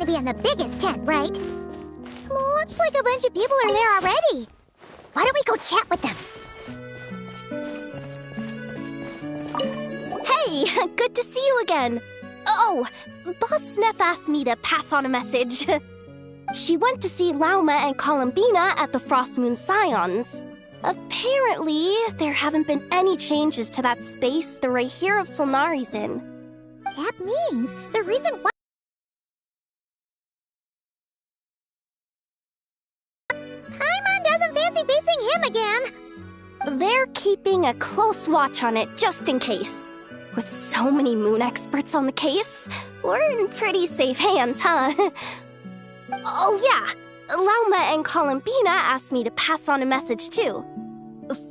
to be in the biggest tent, right? Looks like a bunch of people are there already. Why don't we go chat with them? Hey, good to see you again. Oh, Boss Sneff asked me to pass on a message. She went to see Lauma and Columbina at the Frost Moon Scions. Apparently, there haven't been any changes to that space the Rahir of Solnari's in. That means the reason why Paimon doesn't fancy facing him again. They're keeping a close watch on it just in case. With so many moon experts on the case, we're in pretty safe hands, huh? Oh yeah, Lauma and Columbina asked me to pass on a message too.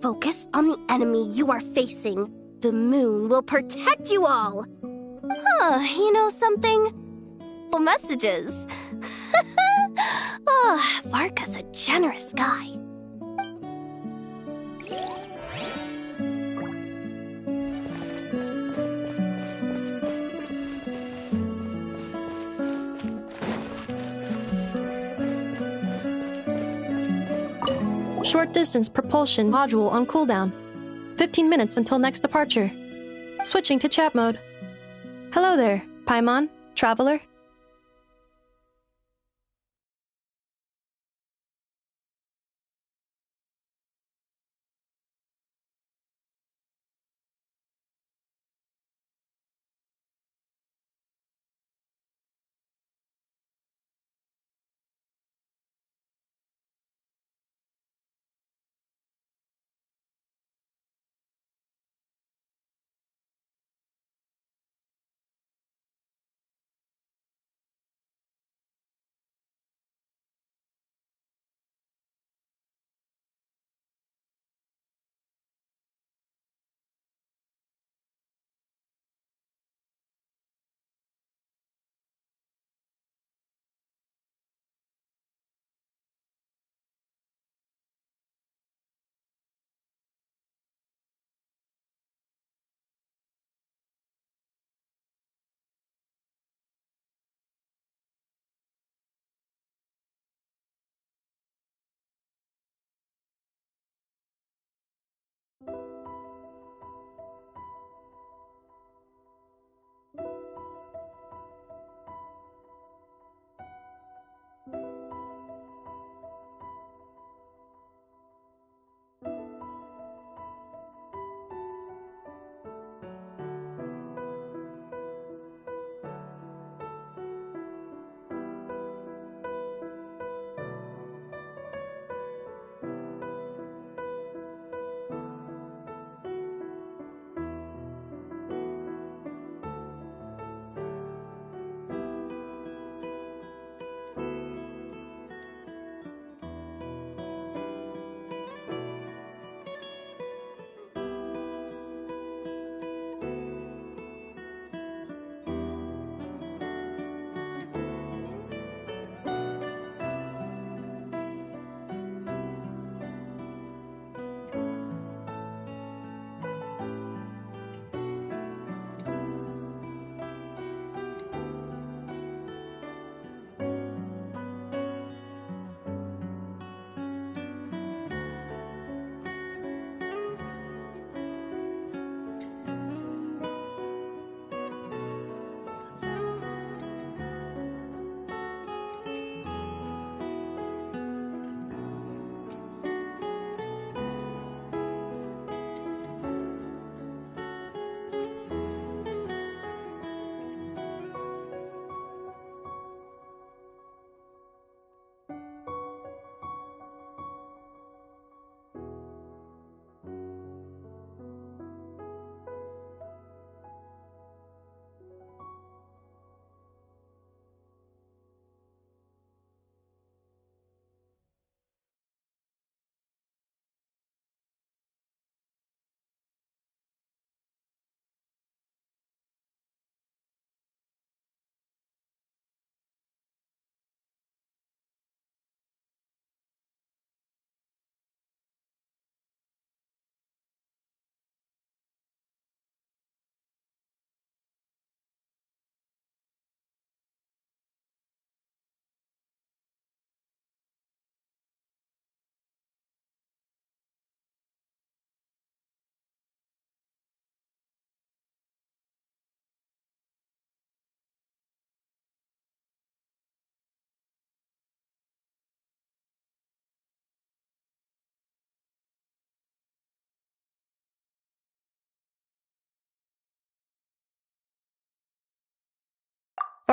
Focus on the enemy you are facing. The moon will protect you all. Huh, you know something? Well, messages. Oh, Varka's a generous guy. Short distance propulsion module on cooldown. 15 minutes until next departure. Switching to chat mode. Hello there, Paimon, Traveler.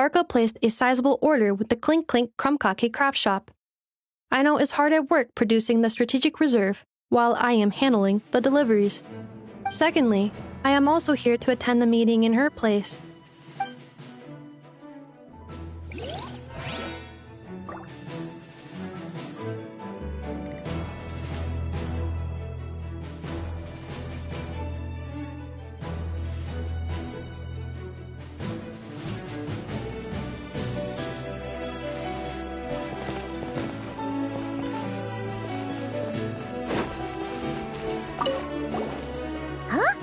Varka placed a sizable order with the Clink Clink Krumkake craft shop. Aino is hard at work producing the strategic reserve, while I am handling the deliveries. Secondly, I am also here to attend the meeting in her place. Huh?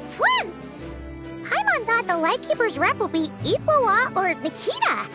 Friends! Paimon thought the Lightkeeper's rep would be Iqua or Nikita.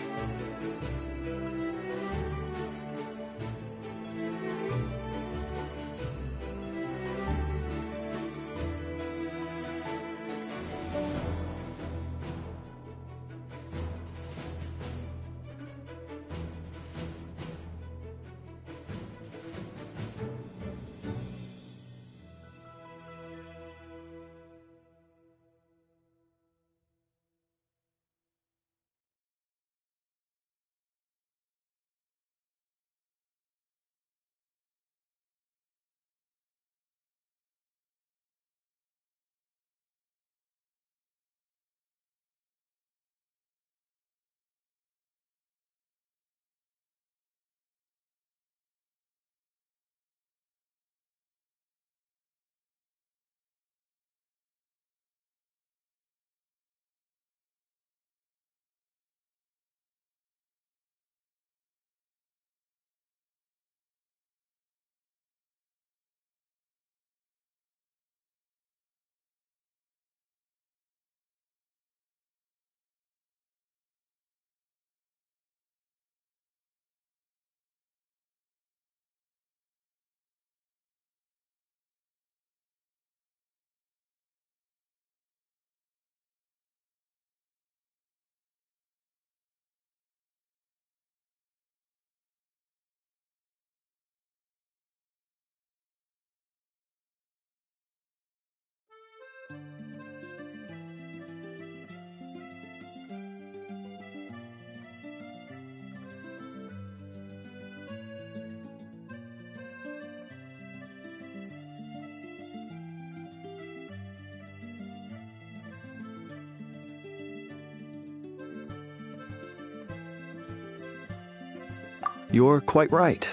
You're quite right.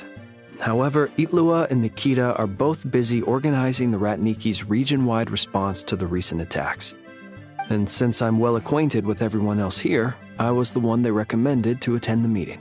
However, Itlua and Nikita are both busy organizing the Ratniki's region-wide response to the recent attacks. And since I'm well acquainted with everyone else here, I was the one they recommended to attend the meeting.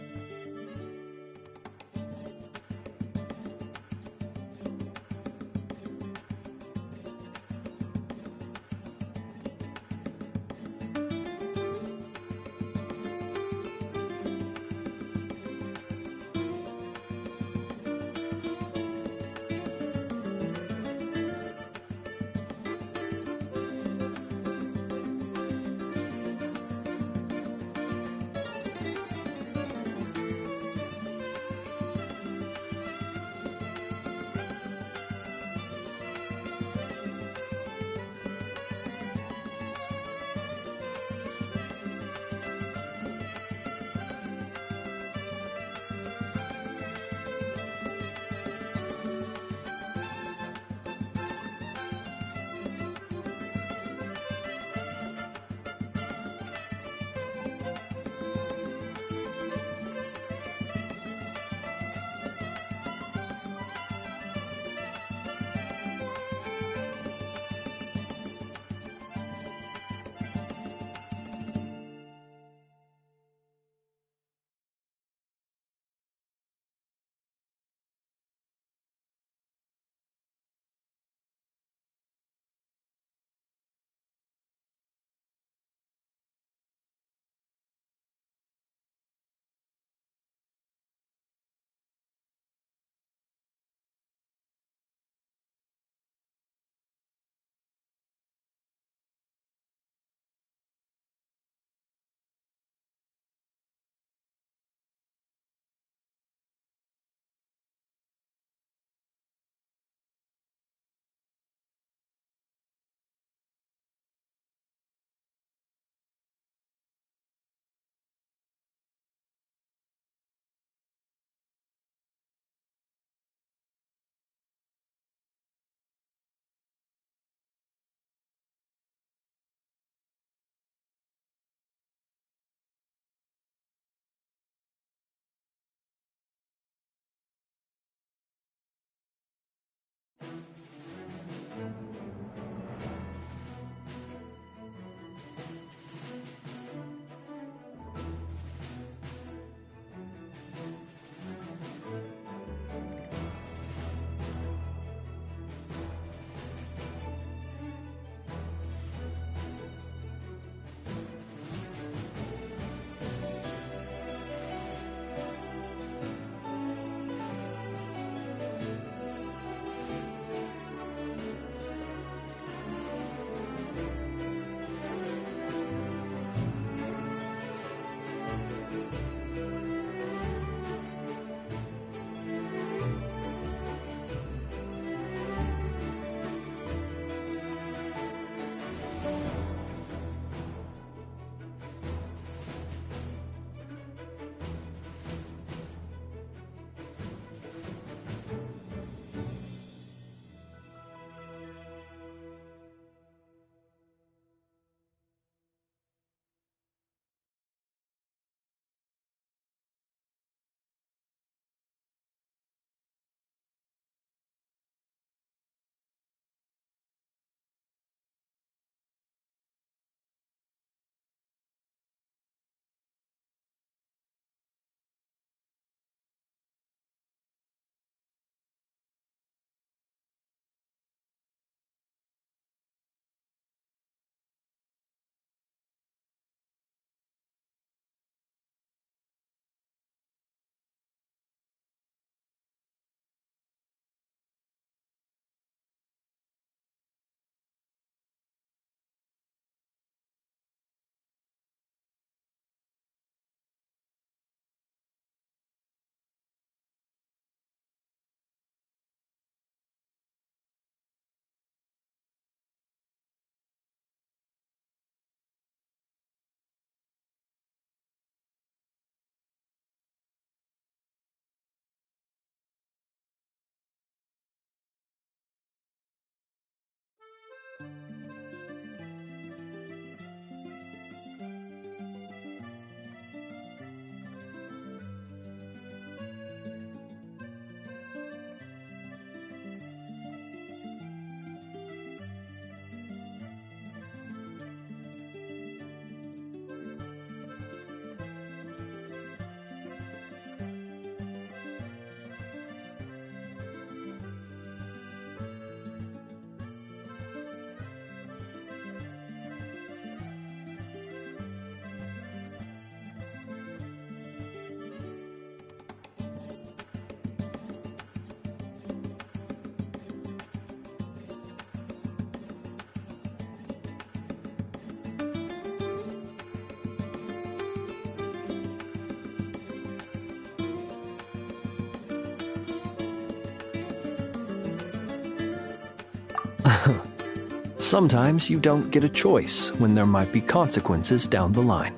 Sometimes you don't get a choice when there might be consequences down the line.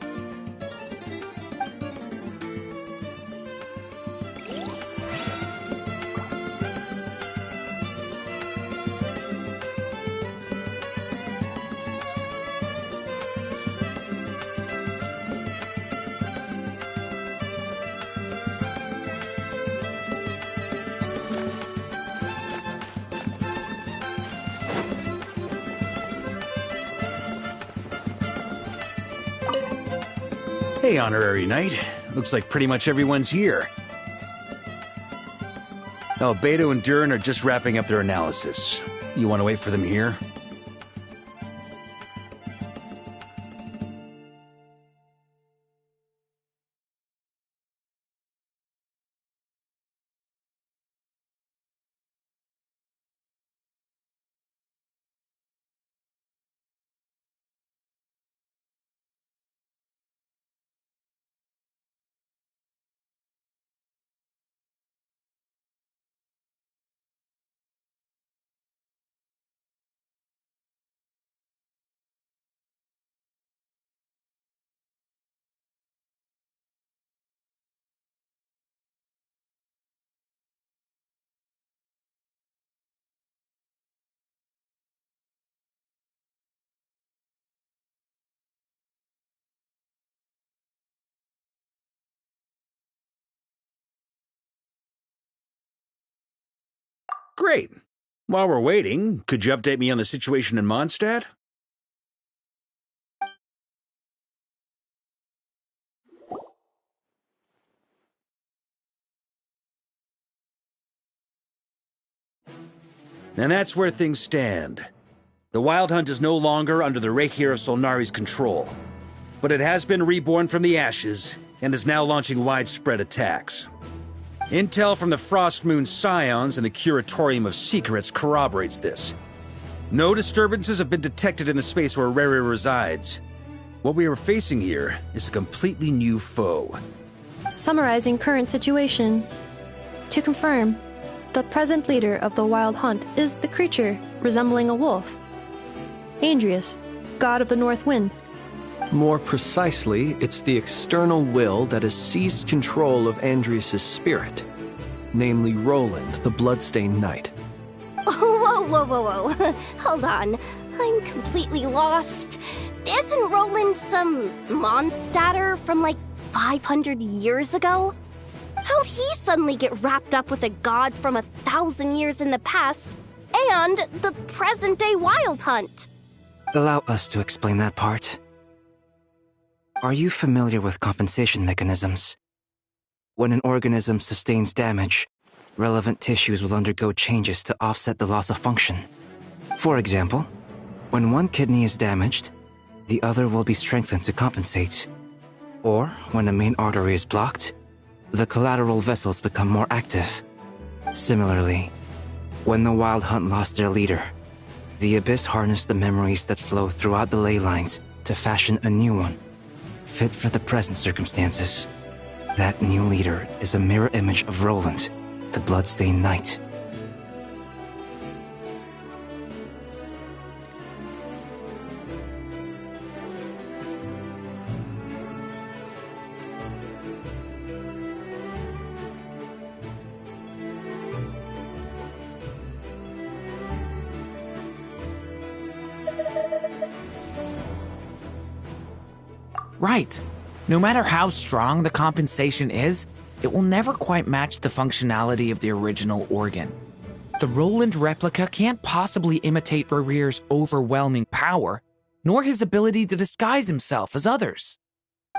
Hey, Honorary Knight. Looks like pretty much everyone's here. Oh, Beto and Durin are just wrapping up their analysis. You want to wait for them here? Great. While we're waiting, could you update me on the situation in Mondstadt? And that's where things stand. The Wild Hunt is no longer under the Reikir of Solnari's control, but it has been reborn from the ashes and is now launching widespread attacks. Intel from the Frostmoon Scions and the Curatorium of Secrets corroborates this. No disturbances have been detected in the space where Rere resides. What we are facing here is a completely new foe. Summarizing current situation. To confirm, the present leader of the Wild Hunt is the creature resembling a wolf. Andrius, god of the North Wind. More precisely, it's the external will that has seized control of Andrius' spirit, namely Roland, the Bloodstained Knight. Whoa. Hold on. I'm completely lost. Isn't Roland some Mondstadter from like 500 years ago? How'd he suddenly get wrapped up with a god from 1,000 years in the past and the present-day Wild Hunt? Allow us to explain that part. Are you familiar with compensation mechanisms? When an organism sustains damage, relevant tissues will undergo changes to offset the loss of function. For example, when one kidney is damaged, the other will be strengthened to compensate. Or, when a main artery is blocked, the collateral vessels become more active. Similarly, when the Wild Hunt lost their leader, the Abyss harnessed the memories that flow throughout the ley lines to fashion a new one, fit for the present circumstances. That new leader is a mirror image of Roland, the Bloodstained Knight. Right. No matter how strong the compensation is, it will never quite match the functionality of the original organ. The Roland replica can't possibly imitate Rere's overwhelming power, nor his ability to disguise himself as others.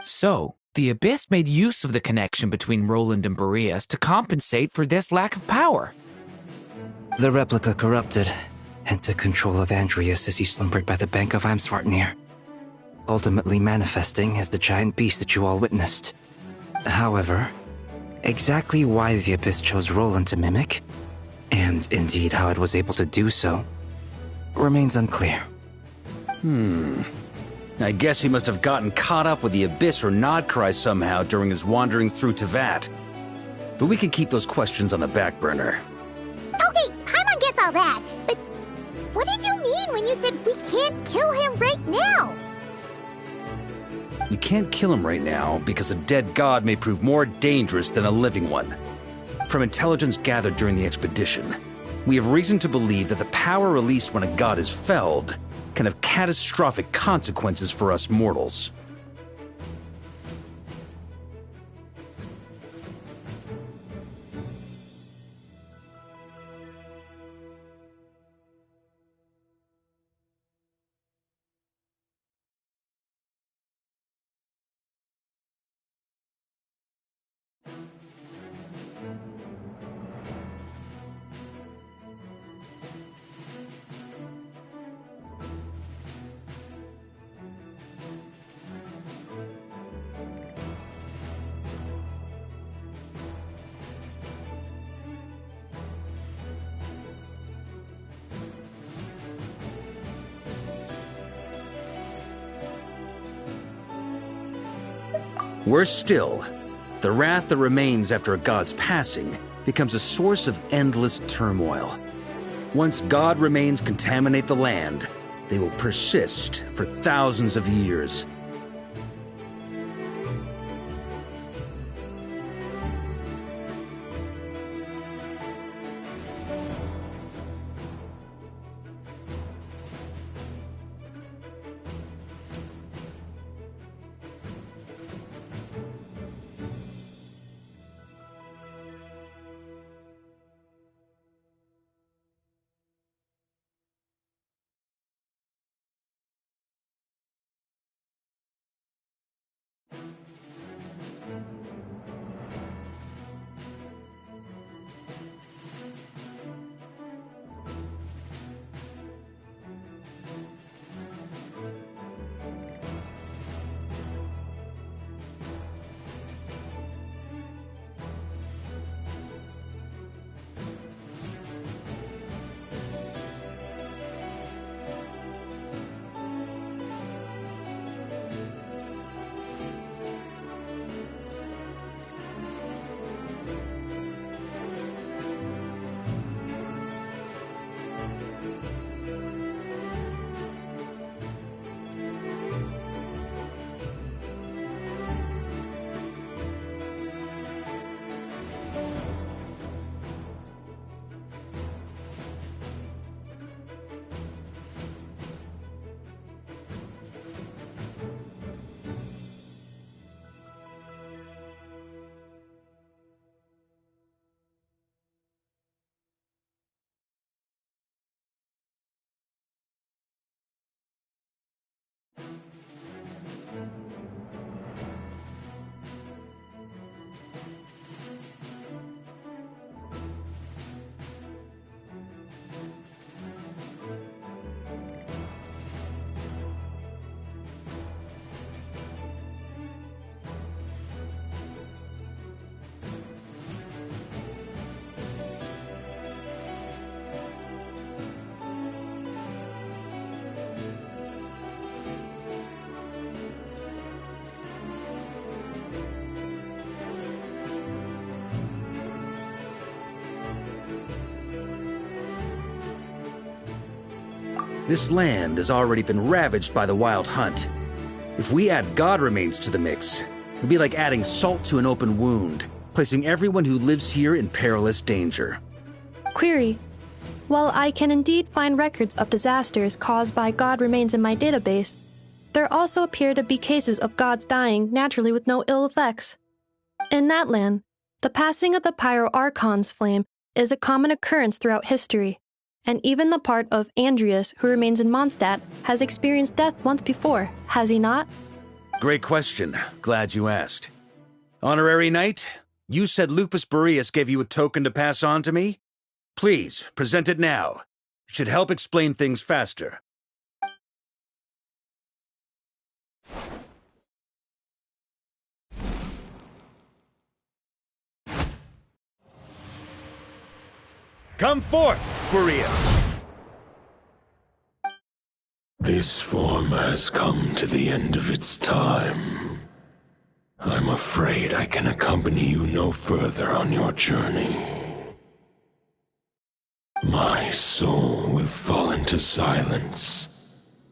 So, the Abyss made use of the connection between Roland and Boreas to compensate for this lack of power. The replica corrupted and took control of Andrius as he slumbered by the bank of Amsvartnir, ultimately manifesting as the giant beast that you all witnessed. However, exactly why the Abyss chose Roland to mimic, and indeed how it was able to do so, remains unclear. I guess he must have gotten caught up with the Abyss or Nodcry somehow during his wanderings through Tevat. But we can keep those questions on the back burner. Okay, Paimon gets all that, but What did you mean when you said we can't kill him right now? We can't kill him right now because a dead god may prove more dangerous than a living one. From intelligence gathered during the expedition, we have reason to believe that the power released when a god is felled can have catastrophic consequences for us mortals. Worse still, the wrath that remains after a god's passing becomes a source of endless turmoil. Once god remains contaminate the land, they will persist for thousands of years. This land has already been ravaged by the Wild Hunt. If we add god remains to the mix, it'd be like adding salt to an open wound, placing everyone who lives here in perilous danger. Query. While I can indeed find records of disasters caused by god remains in my database, there also appear to be cases of gods dying naturally with no ill effects. In that land, the passing of the Pyro-Archon's flame is a common occurrence throughout history, and even the part of Andreas who remains in Mondstadt has experienced death once before, has he not? Great question. Glad you asked. Honorary Knight, you said Lupus Boreas gave you a token to pass on to me? Please, present it now. It should help explain things faster. Come forth, Boreas! This form has come to the end of its time. I'm afraid I can accompany you no further on your journey. my soul will fall into silence,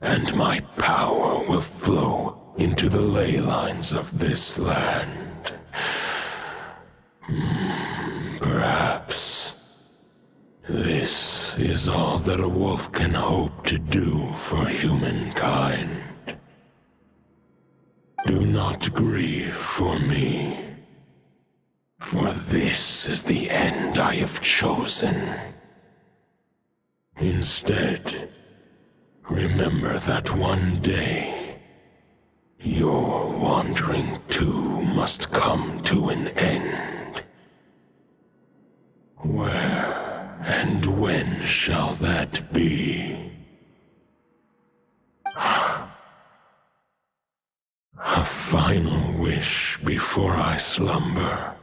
and my power will flow into the ley lines of this land. Perhaps this is all that a wolf can hope to do for humankind. Do not grieve for me, for this is the end I have chosen. Instead, remember that one day, your wandering too must come to an end. Where and when shall that be? A final wish before I slumber.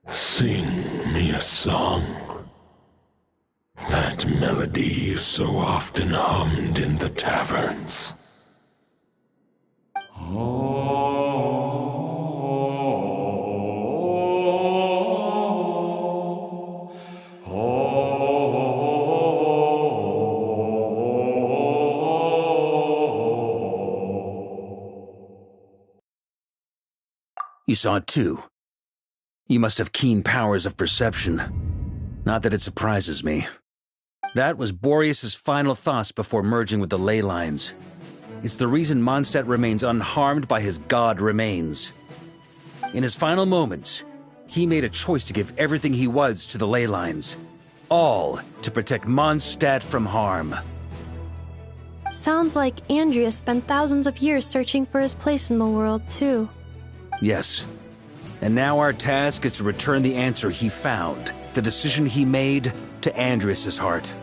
Sing me a song. That melody you so often hummed in the taverns. You saw it too. You must have keen powers of perception. Not that it surprises me. That was Boreas's final thoughts before merging with the ley lines. It's the reason Mondstadt remains unharmed by his god remains. In his final moments, he made a choice to give everything he was to the ley lines. All to protect Mondstadt from harm. Sounds like Andrea spent thousands of years searching for his place in the world, too. Yes. And now our task is to return the answer he found, the decision he made, to Andrias' heart.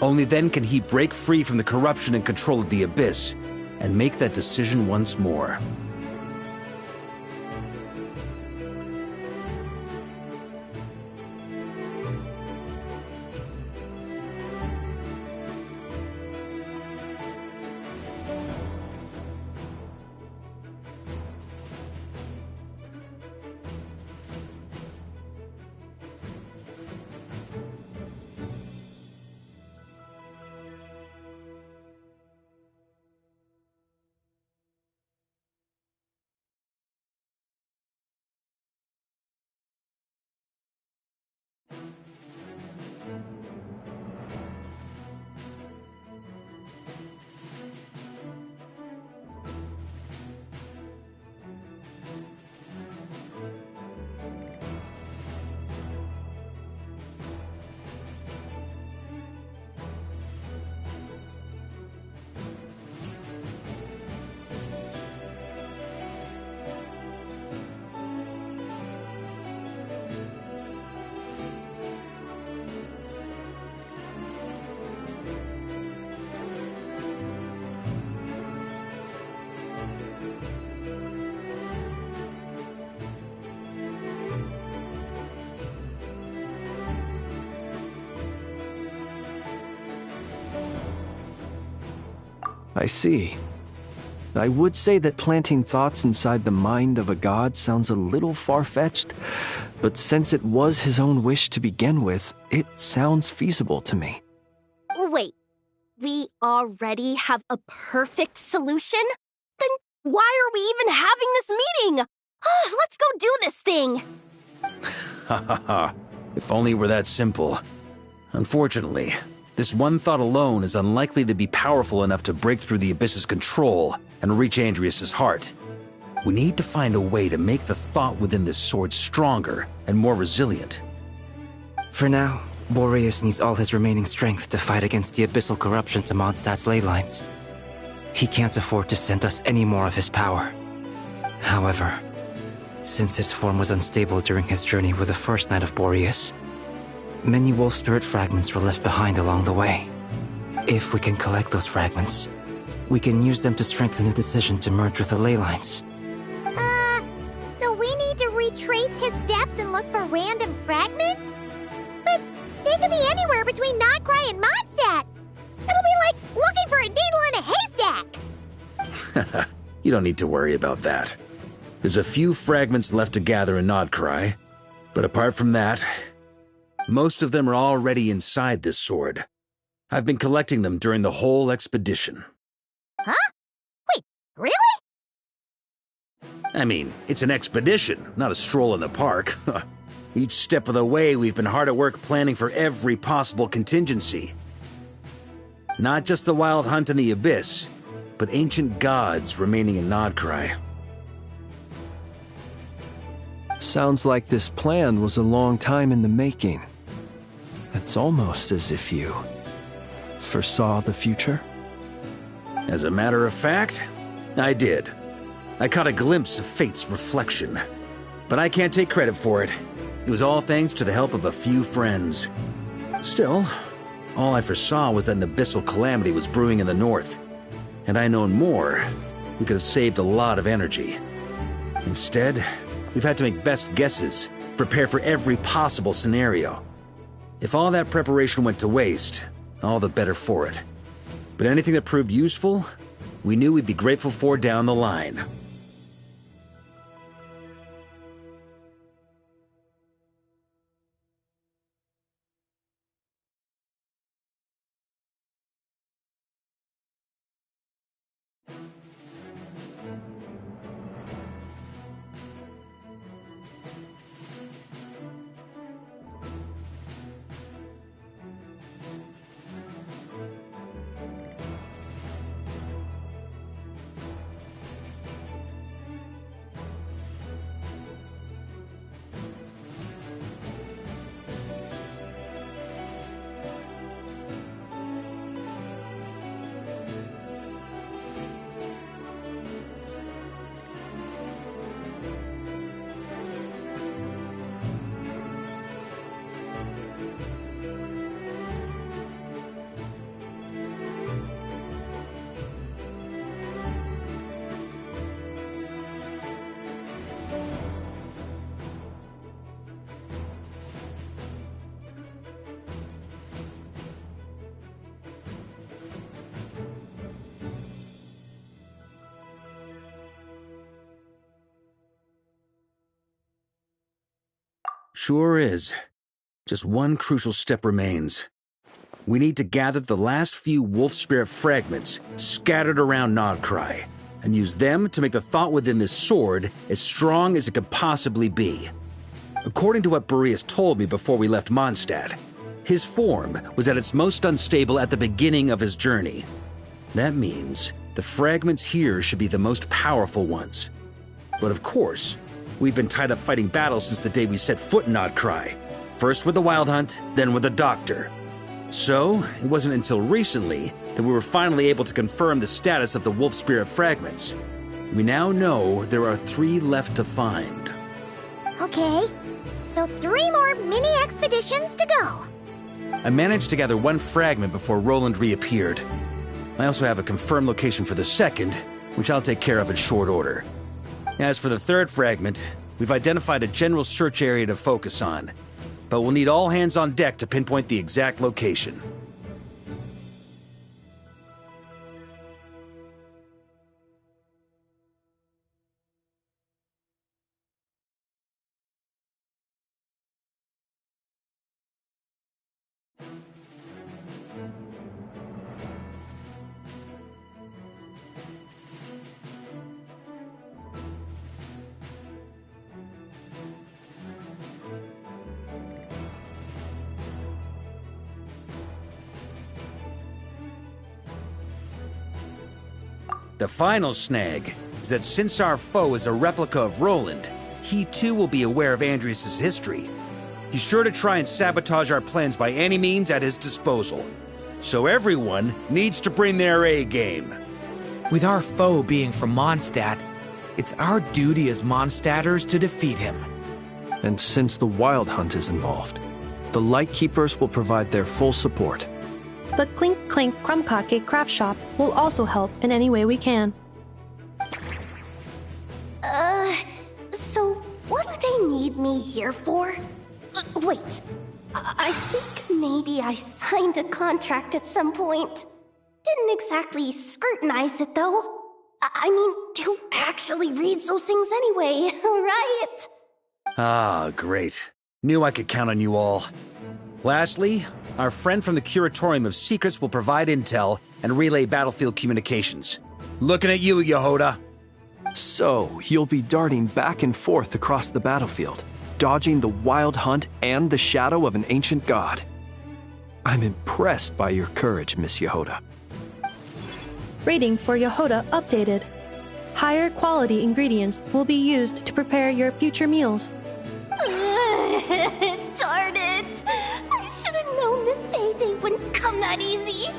Only then can he break free from the corruption and control of the Abyss, and make that decision once more. I see. I would say that planting thoughts inside the mind of a god sounds a little far-fetched, but since it was his own wish to begin with, it sounds feasible to me. Wait, we already have a perfect solution? Then why are we even having this meeting? Let's go do this thing! Ha ha ha. If only it were that simple. Unfortunately, this one thought alone is unlikely to be powerful enough to break through the Abyss's control and reach Andrias' heart. We need to find a way to make the thought within this sword stronger and more resilient. For now, Boreas needs all his remaining strength to fight against the abyssal corruption to Mondstadt's ley lines. He can't afford to send us any more of his power. However, since his form was unstable during his journey with the first Knight of Boreas, many wolf spirit fragments were left behind along the way. If we can collect those fragments, we can use them to strengthen the decision to merge with the ley lines. So we need to retrace his steps and look for random fragments? But they could be anywhere between Nodcry and Mondstadt. It'll be like looking for a needle in a haystack. You don't need to worry about that. There's a few fragments left to gather in Nodcry, but apart from that, most of them are already inside this sword. I've been collecting them during the whole expedition. Huh? Wait, really? I mean, it's an expedition, not a stroll in the park. Each step of the way, we've been hard at work planning for every possible contingency. Not just the Wild Hunt in the Abyss, but ancient gods remaining in Nodcry. Sounds like this plan was a long time in the making. It's almost as if you foresaw the future. As a matter of fact, I did. I caught a glimpse of fate's reflection. But I can't take credit for it. It was all thanks to the help of a few friends. Still, all I foresaw was that an abyssal calamity was brewing in the north. Had I known more, we could have saved a lot of energy. Instead, we've had to make best guesses, prepare for every possible scenario. If all that preparation went to waste, all the better for it. But anything that proved useful, we knew we'd be grateful for down the line. Sure is. Just one crucial step remains. We need to gather the last few wolf spirit fragments scattered around Nodcry, and use them to make the thought within this sword as strong as it could possibly be. According to what Boreas told me before we left Mondstadt, his form was at its most unstable at the beginning of his journey. That means the fragments here should be the most powerful ones. But of course, we've been tied up fighting battles since the day we set foot in Nodcry. First with the Wild Hunt, then with the Doctor. So, it wasn't until recently that we were finally able to confirm the status of the Wolf Spirit fragments. We now know there are 3 left to find. Okay, so 3 more mini expeditions to go. I managed to gather 1 fragment before Roland reappeared. I also have a confirmed location for the second, which I'll take care of in short order. As for the 3rd fragment, we've identified a general search area to focus on, but we'll need all hands on deck to pinpoint the exact location. The final snag is that since our foe is a replica of Roland, he too will be aware of Andrias' history. He's sure to try and sabotage our plans by any means at his disposal. So everyone needs to bring their A game. With our foe being from Mondstadt, it's our duty as Mondstadters to defeat him. And since the Wild Hunt is involved, the Lightkeepers will provide their full support. The Clink Clink Krumkake craft shop will also help in any way we can. So what do they need me here for? Wait, I think maybe I signed a contract at some point. Didn't exactly scrutinize it, though. I mean, who actually reads those things anyway, right? Ah, great. Knew I could count on you all. Lastly, our friend from the Curatorium of Secrets will provide intel and relay battlefield communications. Looking at you, Yehoda. So, you'll be darting back and forth across the battlefield, dodging the wild hunt and the shadow of an ancient god. I'm impressed by your courage, Miss Yehoda. Rating for Yehoda updated. Higher quality ingredients will be used to prepare your future meals. Darn it! I should have known this payday wouldn't come that easy.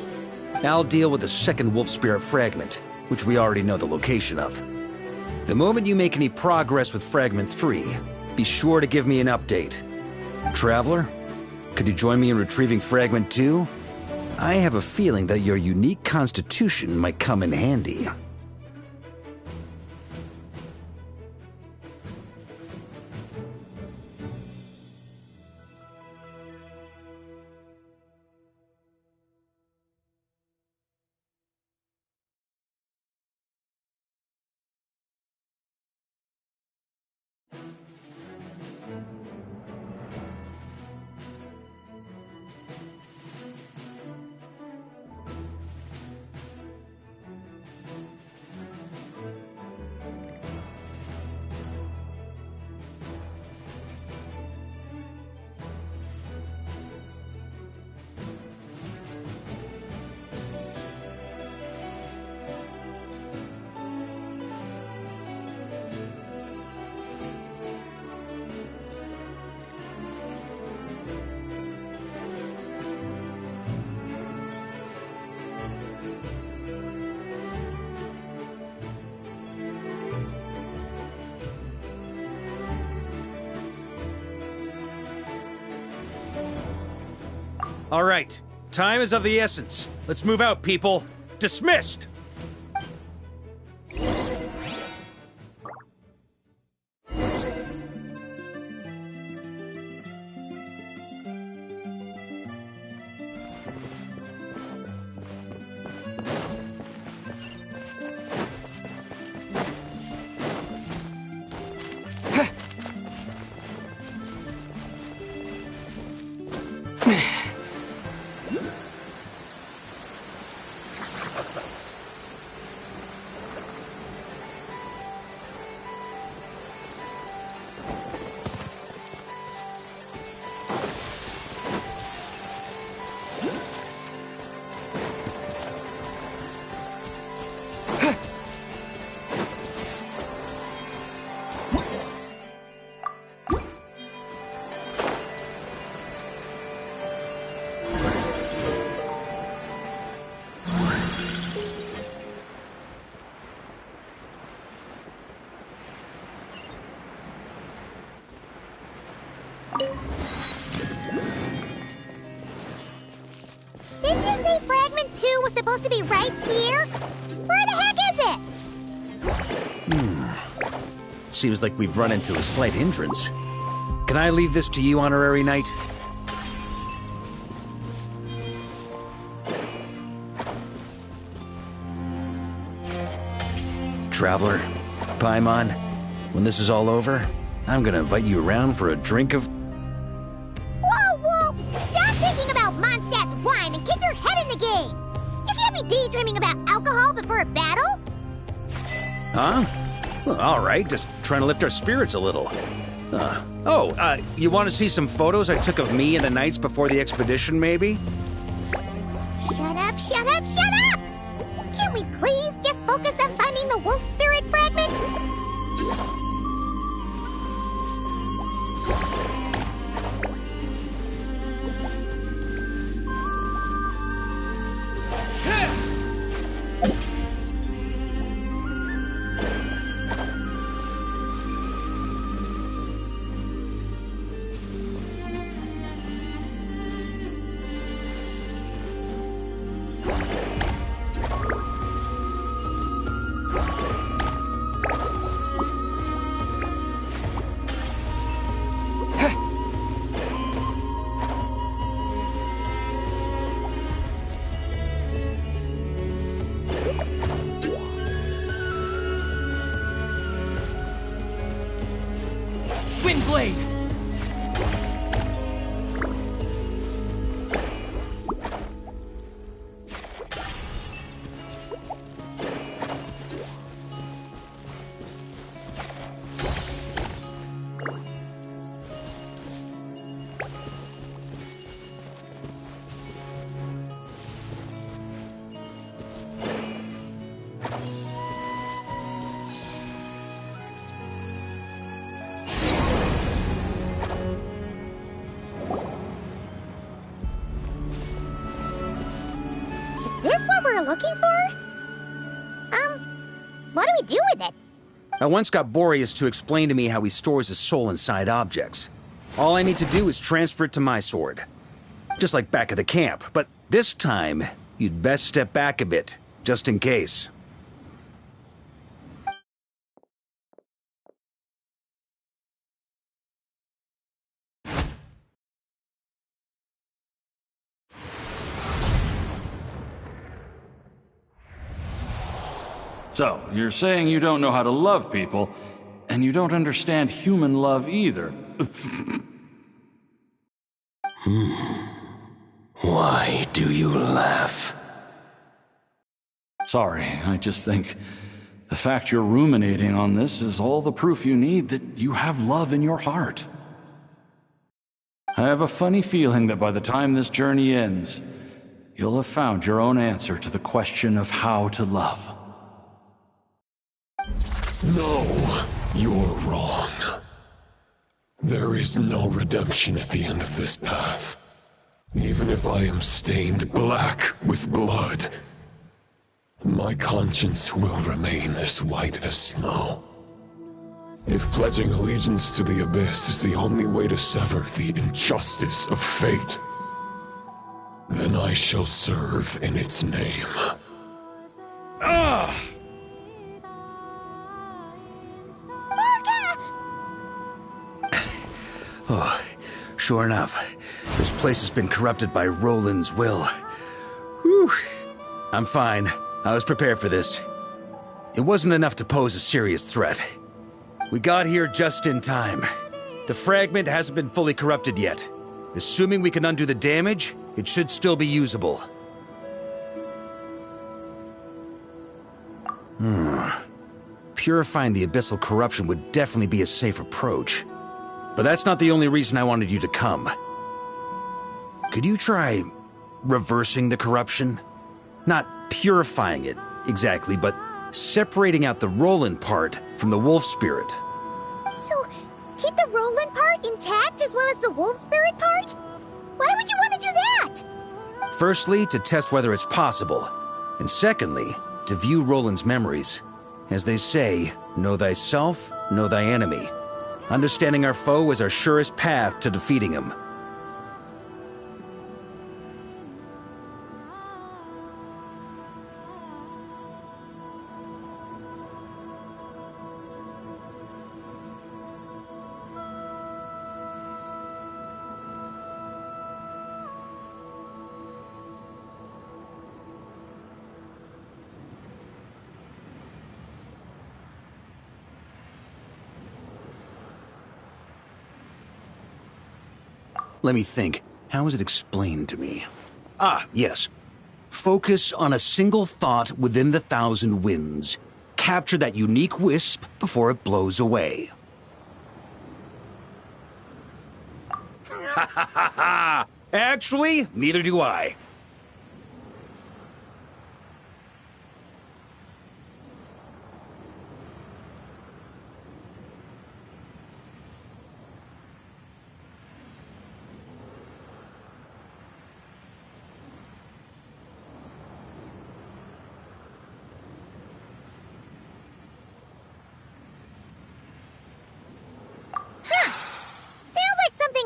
I'll deal with the second wolf spirit fragment, which we already know the location of. The moment you make any progress with Fragment 3, be sure to give me an update. Traveler, could you join me in retrieving Fragment 2? I have a feeling that your unique constitution might come in handy. All right, time is of the essence. Let's move out, people. Dismissed! Didn't you say Fragment 2 was supposed to be right here? Where the heck is it? Seems like we've run into a slight hindrance. Can I leave this to you, Honorary Knight? Traveler, Paimon, when this is all over, I'm gonna invite you around for a drink of... Whoa, whoa! Stop thinking about Mondstadt's wine and keep your head in the game! You can't be daydreaming about alcohol before a battle! Huh? Well, all right, just trying to lift our spirits a little. You want to see some photos I took of me and the knights before the expedition, maybe? Shut up, shut up, shut up! Can we please just focus on finding the wolf spirit fragment? Twin Blade! Is this what we're looking for? What do we do with it? I once got Boreas to explain to me how he stores his soul inside objects. All I need to do is transfer it to my sword. Just like back at the camp, but this time, you'd best step back a bit, just in case. So, you're saying you don't know how to love people, and you don't understand human love either. Why do you laugh? Sorry, I just think the fact you're ruminating on this is all the proof you need that you have love in your heart. I have a funny feeling that by the time this journey ends, you'll have found your own answer to the question of how to love. No, you're wrong. There is no redemption at the end of this path. Even if I am stained black with blood, my conscience will remain as white as snow. If pledging allegiance to the Abyss is the only way to sever the injustice of fate, then I shall serve in its name. Ugh! Oh, sure enough, this place has been corrupted by Roland's will. Whew. I'm fine. I was prepared for this. It wasn't enough to pose a serious threat. We got here just in time. The fragment hasn't been fully corrupted yet. Assuming we can undo the damage, it should still be usable. Purifying the abyssal corruption would definitely be a safe approach. But that's not the only reason I wanted you to come. Could you try reversing the corruption? Not purifying it, exactly, but separating out the Roland part from the wolf spirit. So, keep the Roland part intact as well as the wolf spirit part? Why would you want to do that? Firstly, to test whether it's possible. And secondly, to view Roland's memories. As they say, know thyself, know thy enemy. Understanding our foe is our surest path to defeating him. Let me think. How was it explained to me? Ah, yes. Focus on a single thought within the 1,000 winds. Capture that unique wisp before it blows away. Ha ha ha ha! Actually, neither do I.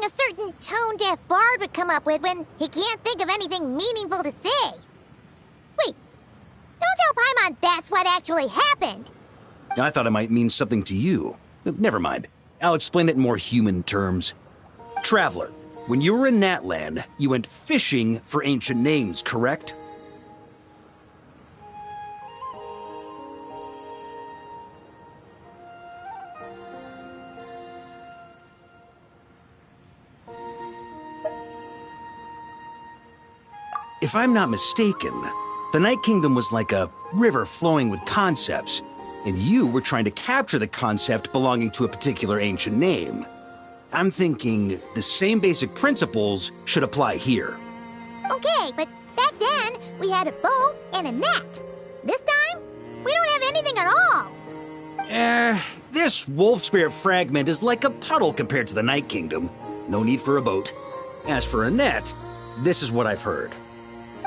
A certain tone-deaf bard would come up with when he can't think of anything meaningful to say. Wait, don't tell Paimon that's what actually happened. I thought it might mean something to you. Never mind. I'll explain it in more human terms. Traveler, when you were in Natland, you went fishing for ancient names, correct? if I'm not mistaken, the Night Kingdom was like a river flowing with concepts, and you were trying to capture the concept belonging to a particular ancient name. I'm thinking the same basic principles should apply here. Okay, but back then, we had a boat and a net. This time, we don't have anything at all. This wolf spirit fragment is like a puddle compared to the Night Kingdom. No need for a boat. As for a net, this is what I've heard.